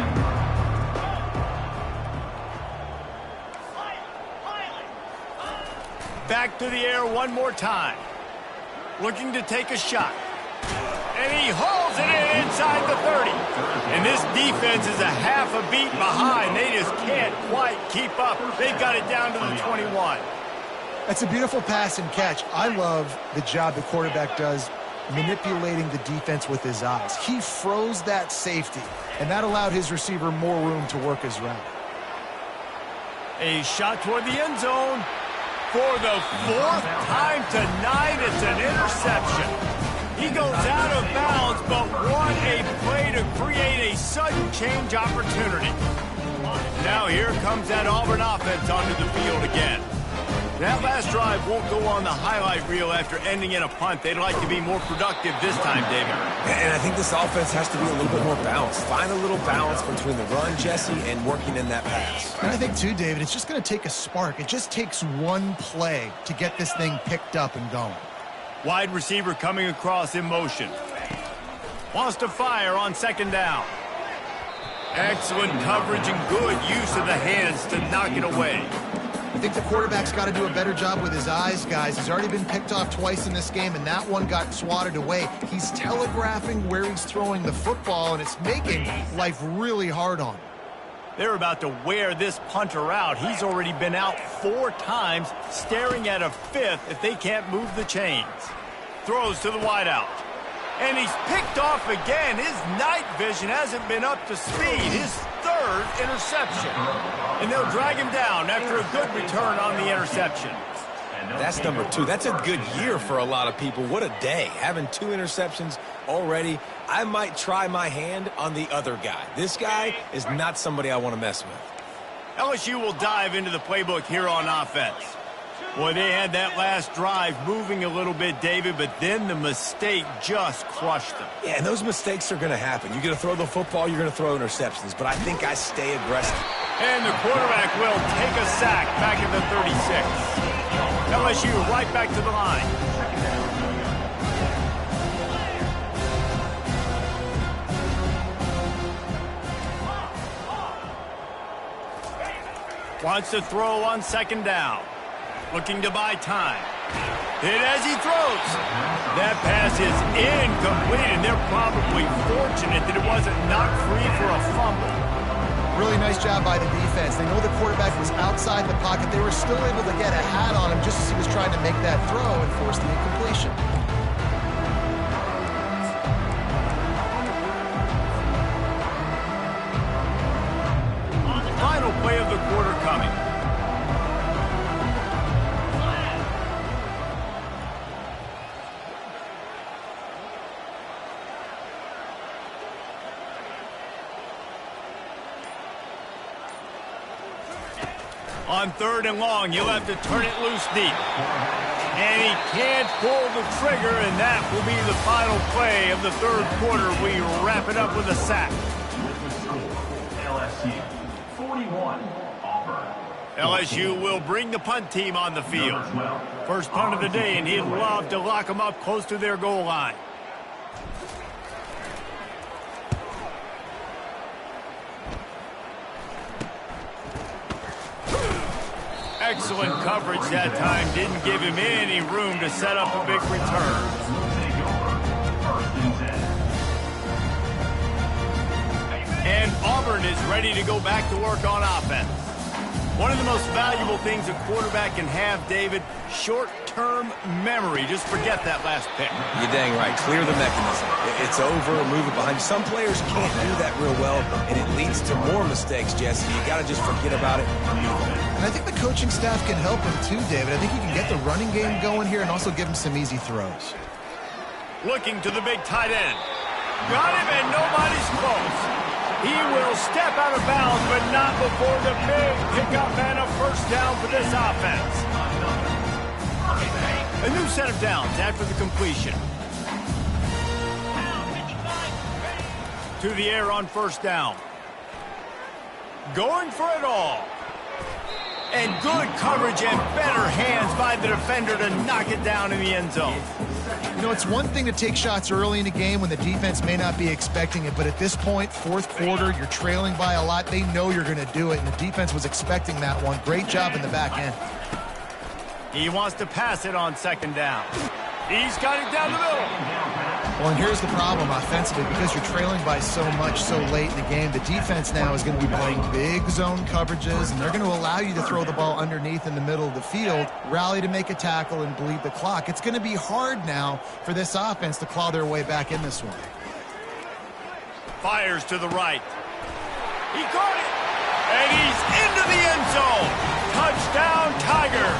Back to the air one more time. Looking to take a shot. And he hauls it in inside the 30. And this defense is a half a beat behind. They just can't quite keep up. They've got it down to the 21. That's a beautiful pass and catch. I love the job the quarterback does manipulating the defense with his eyes. He froze that safety, and that allowed his receiver more room to work his route. A shot toward the end zone. For the 4th time tonight, it's an interception. He goes out of bounds, but what a play to create a sudden change opportunity. Now here comes that Auburn offense onto the field again. That last drive won't go on the highlight reel after ending in a punt. They'd like to be more productive this time, David. And I think this offense has to be a little bit more balanced. Find a little balance between the run, Jesse, and working in that pass. And I think, too, David, it's just going to take a spark. It just takes one play to get this thing picked up and going. Wide receiver coming across in motion. Wants to fire on second down. Excellent coverage and good use of the hands to knock it away. I think the quarterback's got to do a better job with his eyes, guys. He's already been picked off twice in this game, and that one got swatted away. He's telegraphing where he's throwing the football, and it's making life really hard on him. They're about to wear this punter out. He's already been out 4 times, staring at a 5th if they can't move the chains. Throws to the wideout. And he's picked off again. His night vision hasn't been up to speed. His 3rd interception. And they'll drag him down after a good return on the interception. That's number 2. That's a good year for a lot of people. What a day. Having 2 interceptions already. I might try my hand on the other guy. This guy is not somebody I want to mess with. LSU will dive into the playbook here on offense. Boy, they had that last drive moving a little bit, David, but then the mistake just crushed them. Yeah, and those mistakes are going to happen. You're going to throw the football, you're going to throw interceptions, but I think I stay aggressive. And the quarterback will take a sack back at the 36. LSU right back to the line. Wants to throw on second down. Looking to buy time. Hit as he throws. That pass is incomplete, and they're probably fortunate that it wasn't knocked free for a fumble. Really nice job by the defense. They know the quarterback was outside the pocket. They were still able to get a hat on him just as he was trying to make that throw and force the incompletion. Final play of the quarter coming. On 3rd and long, he'll have to turn it loose deep. And he can't pull the trigger, and that will be the final play of the 3rd quarter. We wrap it up with a sack. LSU 41, Auburn. LSU will bring the punt team on the field. First punt of the day, and he'd love to lock them up close to their goal line. Excellent coverage that time. Didn't give him any room to set up a big return. And Auburn is ready to go back to work on offense. One of the most valuable things a quarterback can have, David, short-term memory. Just forget that last pick. You're dang right. Clear the mechanism. It's over, move it behind you. Some players can't do that real well, and it leads to more mistakes, Jesse. You got to just forget about it and move on. And I think the coaching staff can help him too, David. I think he can get the running game going here and also give him some easy throws. Looking to the big tight end. Got him, and nobody's close. He will step out of bounds, but not before the big pickup and a first down for this offense. A new set of downs after the completion. To the air on first down. Going for it all. And good coverage and better hands by the defender to knock it down in the end zone. You know, it's one thing to take shots early in a game when the defense may not be expecting it, but at this point, 4th quarter, you're trailing by a lot. They know you're going to do it, and the defense was expecting that one. Great job in the back end. He wants to pass it on second down. He's got it down the middle. Well, and here's the problem offensively. Because you're trailing by so much so late in the game, the defense now is going to be playing big zone coverages, and they're going to allow you to throw the ball underneath in the middle of the field, rally to make a tackle, and bleed the clock. It's going to be hard now for this offense to claw their way back in this one. Fires to the right. He caught it. And he's into the end zone. Touchdown, Tiger.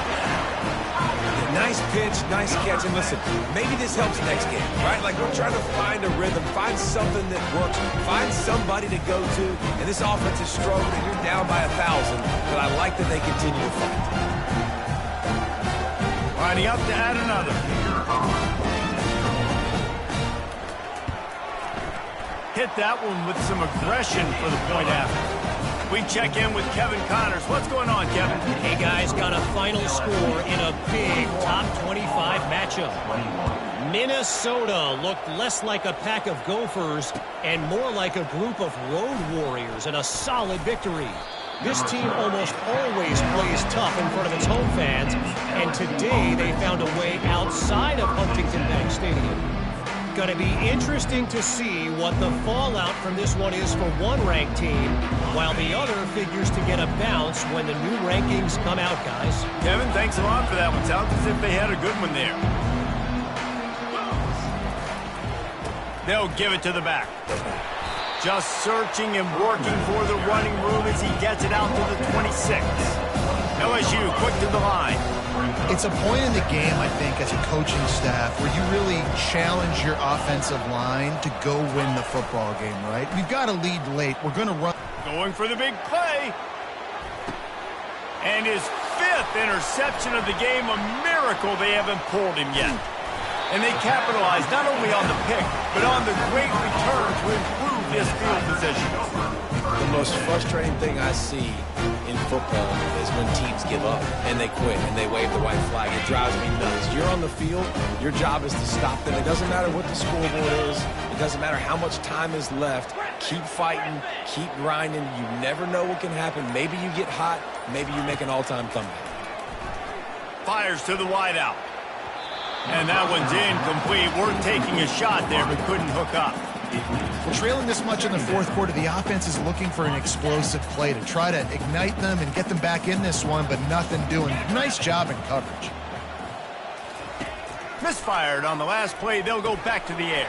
Nice pitch, nice catch, and listen, maybe this helps next game, right? Like, we're trying to find a rhythm, find something that works, find somebody to go to, and this offense is struggling, and you're down by 1,000, but I like that they continue to fight. Lining up to add another. Hit that one with some aggression for the point after. We check in with Kevin Connors. What's going on, Kevin? Hey, guys, got a final score in a big top 25 matchup. Minnesota looked less like a pack of Gophers and more like a group of road warriors in a solid victory. This team almost always plays tough in front of its home fans, and today they found a way outside of Huntington Bank Stadium. Going to be interesting to see what the fallout from this one is for one ranked team, while the other figures to get a bounce when the new rankings come out, guys. Kevin, thanks a lot for that one. Sounds as if they had a good one there. They'll give it to the back. Just searching and working for the running room as he gets it out to the 26. LSU quick to the line. It's a point in the game, I think, as a coaching staff where you really challenge your offensive line to go win the football game, right? We've got to lead late. We're going to run. Going for the big play. And his 5th interception of the game, a miracle they haven't pulled him yet. And they capitalized not only on the pick, but on the great return to improve this field position. The most frustrating thing I see in football is when teams give up and they quit and they wave the white flag. It drives me nuts. You're on the field. Your job is to stop them. It doesn't matter what the scoreboard is. It doesn't matter how much time is left. Keep fighting. Keep grinding. You never know what can happen. Maybe you get hot. Maybe you make an all-time comeback. Fires to the wideout. And that one's incomplete. We're taking a shot there, but couldn't hook up. Trailing this much in the fourth quarter, the offense is looking for an explosive play to try to ignite them and get them back in this one, but nothing doing. Nice job in coverage. Misfired on the last play. They'll go back to the air.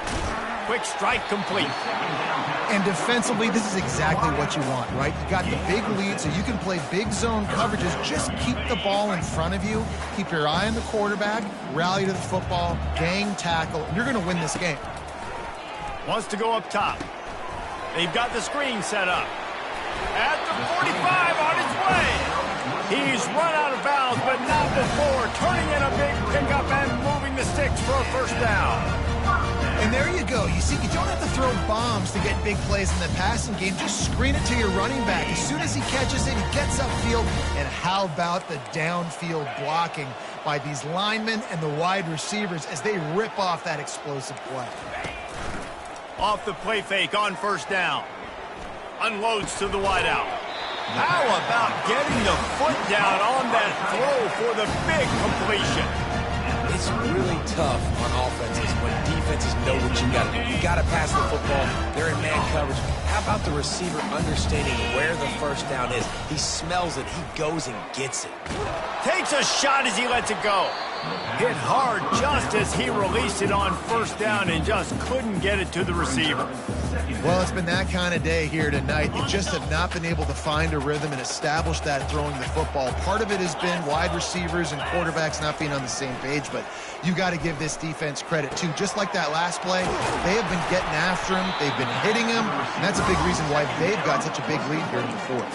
Quick strike complete. And defensively, this is exactly what you want, right? You got the big lead, so you can play big zone coverages. Just keep the ball in front of you. Keep your eye on the quarterback. Rally to the football. Gang tackle. And you're going to win this game. Wants to go up top. They've got the screen set up. At the 45 on his way. He's run out of bounds, but not before. Turning in a big pickup and moving the sticks for a first down. And there you go. You see, you don't have to throw bombs to get big plays in the passing game. Just screen it to your running back. As soon as he catches it, he gets upfield. And how about the downfield blocking by these linemen and the wide receivers as they rip off that explosive play. Off the play fake on first down. Unloads to the wideout. How about getting the foot down on that throw for the big completion? It's really tough on offenses when defenses know what you got to do. You got to pass the football. They're in man coverage. How about the receiver understanding where the first down is? He smells it. He goes and gets it. Takes a shot as he lets it go. Hit hard just as he released it on first down and just couldn't get it to the receiver. Well, it's been that kind of day here tonight. They just have not been able to find a rhythm and establish that throwing the football. Part of it has been wide receivers and quarterbacks not being on the same page, but you got to give this defense credit too. Just like that last play, they have been getting after him. They've been hitting him, and that's a big reason why they've got such a big lead here in the fourth.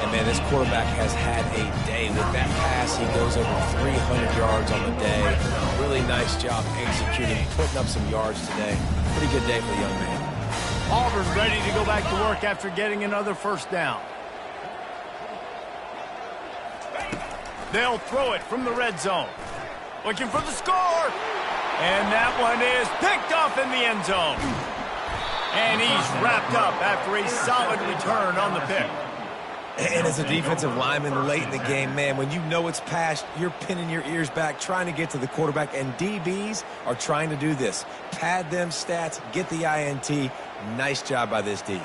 And, man, this quarterback has had a day. With that pass, he goes over 300 yards on the day. Really nice job executing, putting up some yards today. Pretty good day for the young man. Auburn ready to go back to work after getting another first down. They'll throw it from the red zone. Looking for the score. And that one is picked off in the end zone. And he's wrapped up after a solid return on the pick. And as a defensive lineman late in the game, man, when you know it's past, you're pinning your ears back, trying to get to the quarterback, and DBs are trying to do this. Pad them stats, get the INT. Nice job by this D.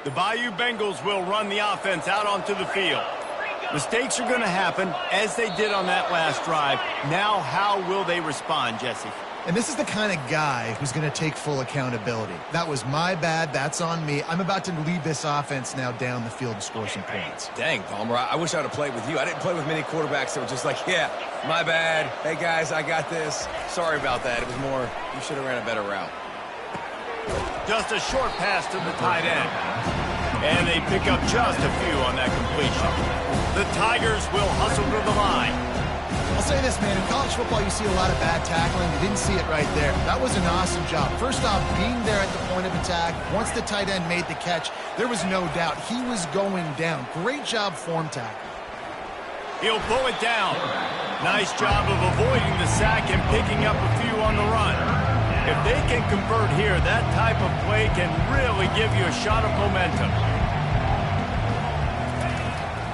The Bayou Bengals will run the offense out onto the field. Mistakes are going to happen, as they did on that last drive. Now, how will they respond, Jesse? And this is the kind of guy who's going to take full accountability. That was my bad. That's on me. I'm about to lead this offense now down the field and score some points. Dang, Palmer, I wish I would have played with you. I didn't play with many quarterbacks that were just like, yeah, my bad. Hey, guys, I got this. Sorry about that. It was more, you should have ran a better route. Just a short pass to the tight end. And they pick up just a few on that completion. The Tigers will hustle to the line. I'll say this, man. In college football, you see a lot of bad tackling. You didn't see it right there. That was an awesome job. First off, being there at the point of attack. Once the tight end made the catch, there was no doubt he was going down. Great job form tackle. He'll pull it down. Nice job of avoiding the sack and picking up a few on the run. If they can convert here, that type of play can really give you a shot of momentum.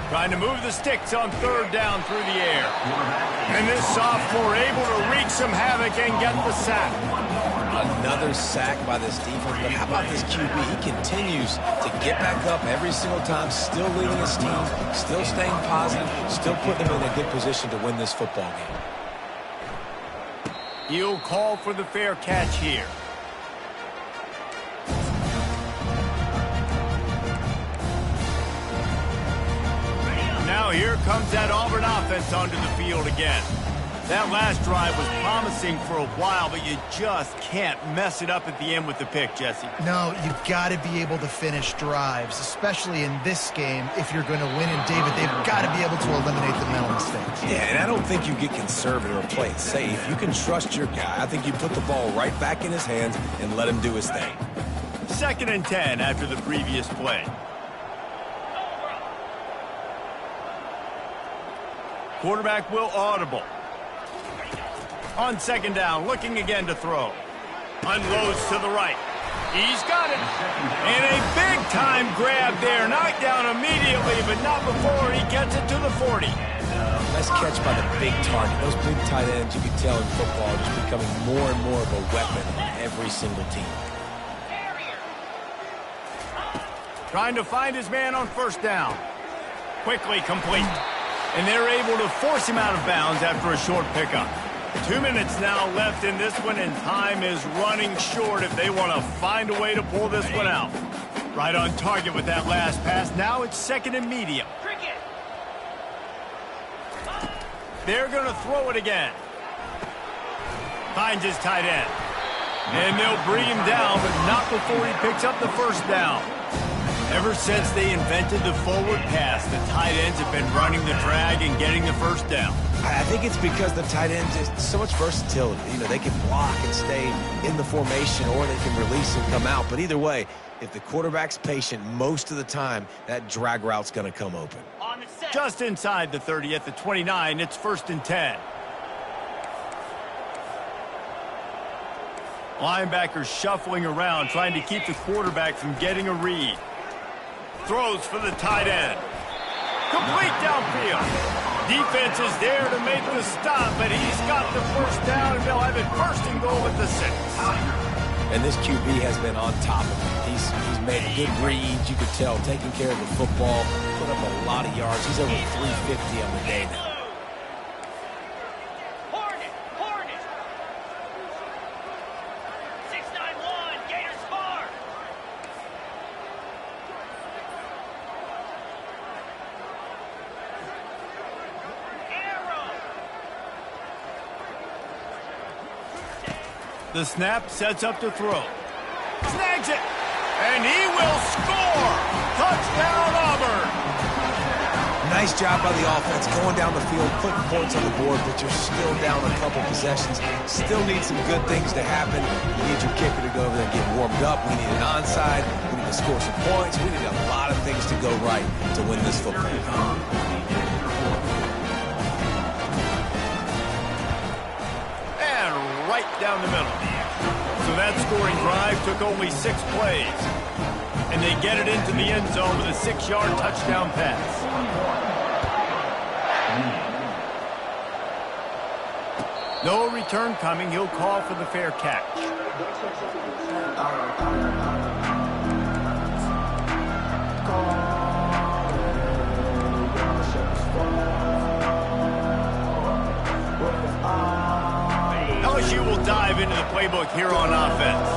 Trying to move the sticks on third down through the air. And this sophomore able to wreak some havoc and get the sack. Another sack by this defense, but how about this QB? He continues to get back up every single time, still leading his team, still staying positive, still putting them in a good position to win this football game. He'll call for the fair catch here. Now here comes that Auburn offense onto the field again. That last drive was promising for a while, but you just can't mess it up at the end with the pick, Jesse. No, you've got to be able to finish drives, especially in this game. If you're going to win, and David, they've got to be able to eliminate the mental mistakes. Yeah, and I don't think you get conservative or play it safe. You can trust your guy. I think you put the ball right back in his hands and let him do his thing. 2nd and 10 after the previous play. Quarterback will audible. On 2nd down, looking again to throw. Unloads to the right. He's got it. And a big-time grab there. Knocked down immediately, but not before he gets it to the 40. Nice catch by the big target. Those big tight ends, you can tell in football, are just becoming more and more of a weapon on every single team. Trying to find his man on 1st down. Quickly complete. And they're able to force him out of bounds after a short pickup. 2 minutes now left in this one, and time is running short if they want to find a way to pull this one out. Right on target with that last pass. Now it's 2nd and medium. They're going to throw it again. Finds his tight end. And they'll bring him down, but not before he picks up the 1st down. Ever since they invented the forward pass, the tight ends have been running the drag and getting the 1st down. I think it's because the tight ends is so much versatility. You know, they can block and stay in the formation, or they can release and come out. But either way, if the quarterback's patient most of the time, that drag route's going to come open. Just inside the 30 at the 29, it's 1st and 10. Linebackers shuffling around, trying to keep the quarterback from getting a read. Throws for the tight end. Complete downfield. Defense is there to make the stop, but he's got the 1st down, and they'll have it 1st and goal at the 6. And this QB has been on top of it. He's made good reads, you could tell, taking care of the football, put up a lot of yards. He's over 350 on the day now. Hornet. 691, Gators far. The snap sets up to throw. Snags it. And he will score. Touchdown, Auburn. Nice job by the offense going down the field, putting points on the board, but you're still down a couple possessions. Still need some good things to happen. You need your kicker to go over there and get warmed up. We need an onside. We need to score some points. We need a lot of things to go right to win this football game. Right down the middle. So that scoring drive took only 6 plays. And they get it into the end zone with a 6-yard touchdown pass. No return coming. He'll call for the fair catch. LSU LSU will dive into the playbook here on offense.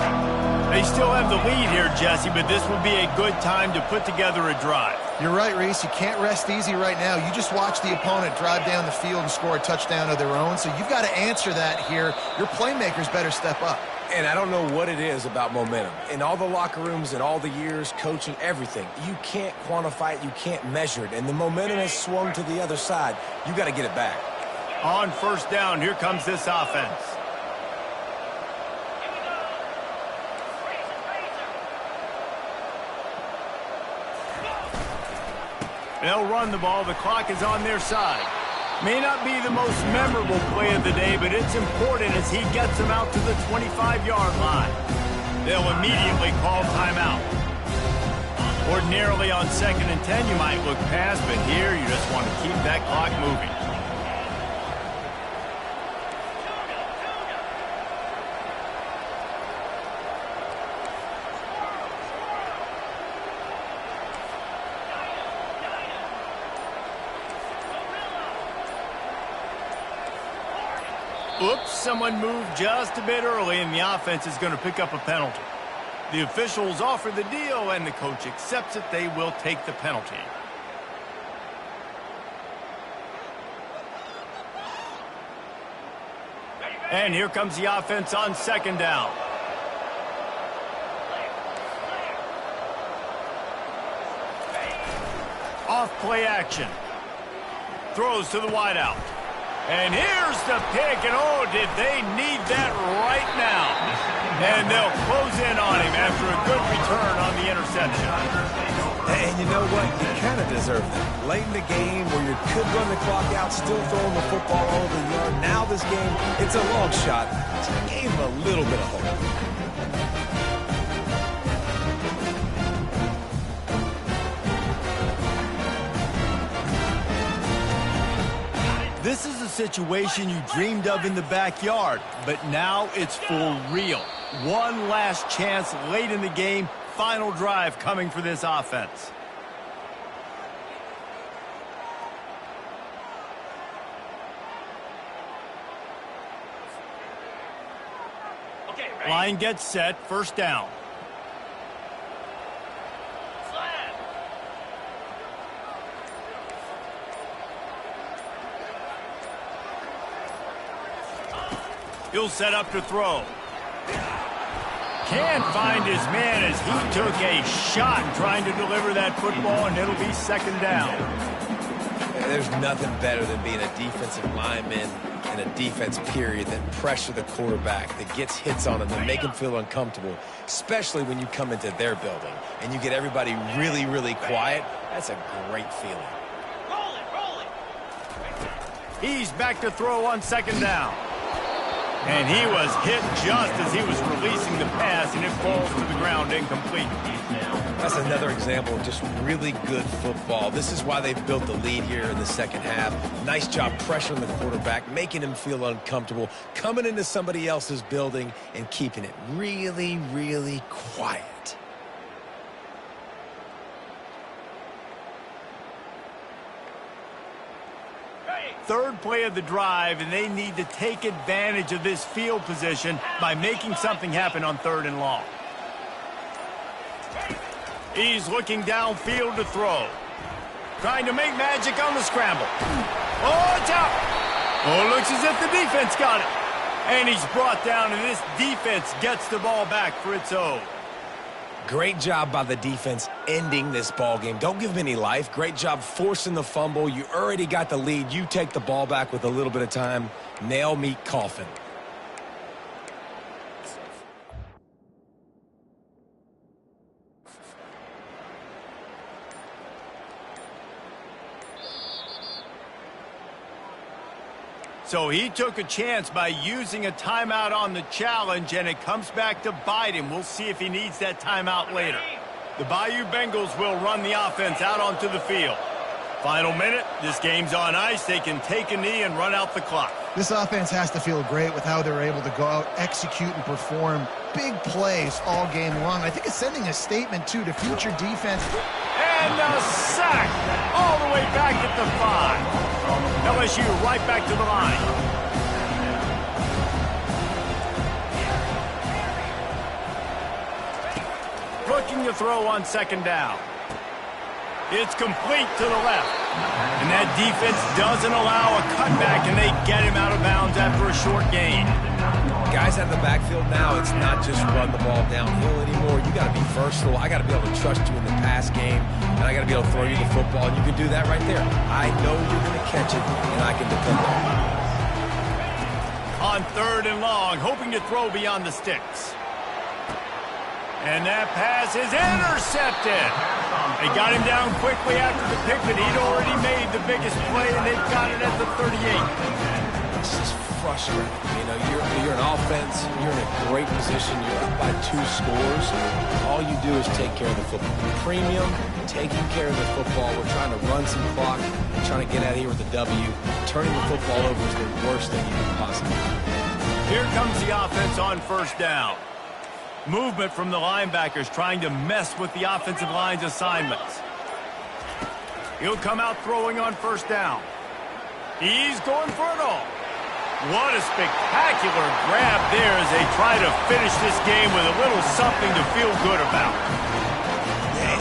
They still have the lead here, Jesse, but this would be a good time to put together a drive. You're right, Reese. You can't rest easy right now. You just watch the opponent drive down the field and score a touchdown of their own, so you've got to answer that here. Your playmakers better step up. And I don't know what it is about momentum. In all the locker rooms and all the years, coaching, everything, you can't quantify it, you can't measure it. And the momentum has swung to the other side. You got to get it back. On first down, here comes this offense. They'll run the ball. The clock is on their side. May not be the most memorable play of the day, but it's important as he gets them out to the 25-yard line. They'll immediately call timeout. Ordinarily on 2nd and 10, you might look past, but here you just want to keep that clock moving. Oops, someone moved just a bit early, and the offense is going to pick up a penalty. The officials offer the deal, and the coach accepts it. They will take the penalty. And here comes the offense on 2nd down. Off play action. Throws to the wideout. And here's the pick, and oh, did they need that right now. And they'll close in on him after a good return on the interception. And you know what? You kind of deserve that. Late in the game where you could run the clock out, still throwing the football over the yard. Now this game, it's a long shot. So you gave him a little bit of hope. This is a situation you dreamed of in the backyard, but now it's for real. One last chance late in the game. Final drive coming for this offense. Okay, ready? Line gets set. First down. Slam. He'll set up to throw. Can't find his man as he took a shot trying to deliver that football, and it'll be 2nd down. There's nothing better than being a defensive lineman and a defense period that pressure the quarterback, that gets hits on him, that make him feel uncomfortable, especially when you come into their building and you get everybody really, really quiet. That's a great feeling. Roll it. He's back to throw on 2nd down. And he was hit just as he was releasing the pass, and it falls to the ground incomplete. That's another example of just really good football. This is why they've built the lead here in the second half. Nice job pressuring the quarterback, making him feel uncomfortable, coming into somebody else's building and keeping it really, really quiet. Third play of the drive, and they need to take advantage of this field position by making something happen on 3rd and long. He's looking downfield to throw. Trying to make magic on the scramble. Oh, it's out. Oh, it looks as if the defense got it. And he's brought down, and this defense gets the ball back for its own. Great job by the defense ending this ball game. Don't give them any life. Great job forcing the fumble. You already got the lead. You take the ball back with a little bit of time. Nail meet coffin. So he took a chance by using a timeout on the challenge, and it comes back to bite him. We'll see if he needs that timeout later. The Bayou Bengals will run the offense out onto the field. Final minute. This game's on ice. They can take a knee and run out the clock. This offense has to feel great with how they're able to go out, execute, and perform big plays all game long. I think it's sending a statement, too, to future defense. And a sack all the way back at the 5. LSU right back to the line. looking to throw on second down. It's complete to the left. And that defense doesn't allow a cutback, and they get him out of bounds after a short gain. Guys out of the backfield now, it's not just run the ball downhill anymore. You got to be versatile. I got to be able to trust you in the pass game, and I got to be able to throw you the football, and you can do that right there. I know you're going to catch it, and I can depend on it. On 3rd and long, hoping to throw beyond the sticks. And that pass is intercepted. They got him down quickly after the pick, but he'd already made the biggest play, and they've got it at the 38. It's just frustrating. You know, you're an offense. You're in a great position. You're up by 2 scores. All you do is take care of the football. Premium, taking care of the football. We're trying to run some clock. We're trying to get out of here with a W. Turning the football over is the worst thing you can possibly do. Here comes the offense on 1st down. Movement from the linebackers trying to mess with the offensive line's assignments. He'll come out throwing on 1st down. He's going for it all. What a spectacular grab there as they try to finish this game with a little something to feel good about.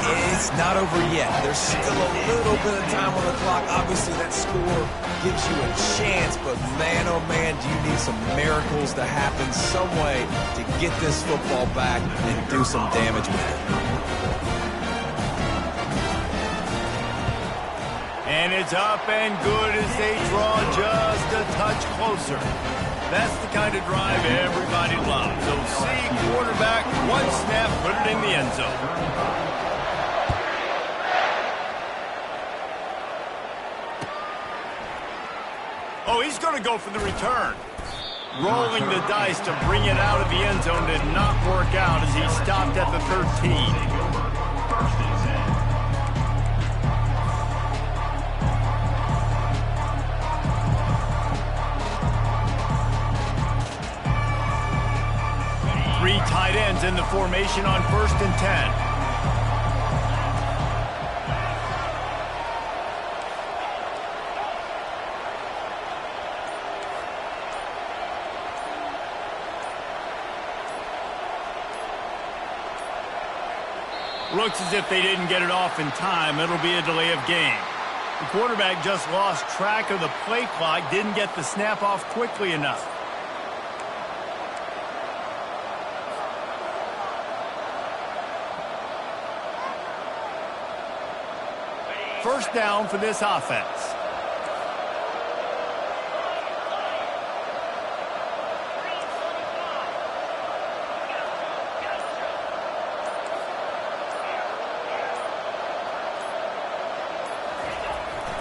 It's not over yet. There's still a little bit of time on the clock. Obviously, that score gives you a chance, but man, oh man, do you need some miracles to happen some way to get this football back and do some damage with it. And it's up and good as they draw just a touch closer. That's the kind of drive everybody loves. So see quarterback, 1 snap, put it in the end zone. Oh, he's going to go for the return. Rolling the dice to bring it out of the end zone did not work out as he stopped at the 13. Three tight ends in the formation on 1st and 10. Looks as if they didn't get it off in time. It'll be a delay of game. The quarterback just lost track of the play clock, didn't get the snap off quickly enough. First down for this offense.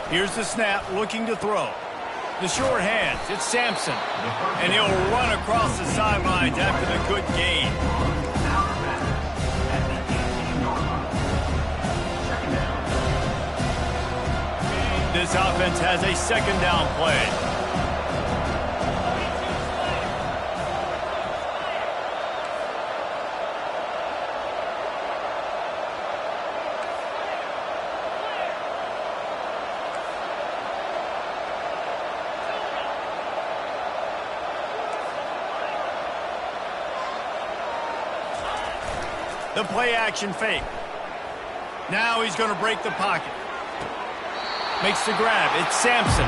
Here's the snap, looking to throw. The short hands, it's Sampson. And he'll run across the sidelines after the good gain. This offense has a 2nd down play. The play action fake. Now he's going to break the pocket. Makes the grab. It's Sampson.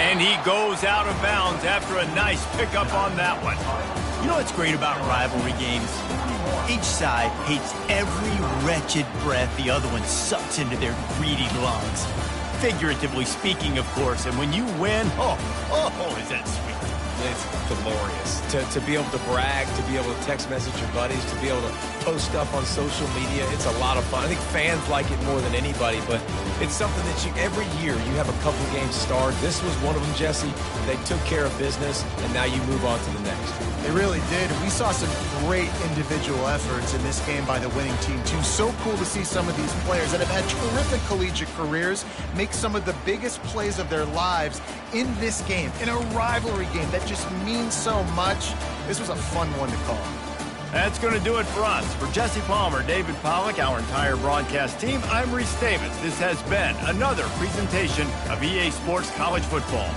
And he goes out of bounds after a nice pickup on that one. You know what's great about rivalry games? Each side hates every wretched breath the other one sucks into their greedy lungs. Figuratively speaking, of course. And when you win, oh, is that sweet. It's glorious. To be able to brag, to be able to text message your buddies, to be able to post stuff on social media, it's a lot of fun. I think fans like it more than anybody, but it's something that every year you have a couple games start. This was one of them, Jesse. They took care of business, and now you move on to the next. They really did. We saw some great individual efforts in this game by the winning team, too. So cool to see some of these players that have had terrific collegiate careers make some of the biggest plays of their lives in this game, in a rivalry game that just means so much. This was a fun one to call. That's going to do it for us. For Jesse Palmer, David Pollack, our entire broadcast team, I'm Reese Davis. This has been another presentation of EA Sports College Football.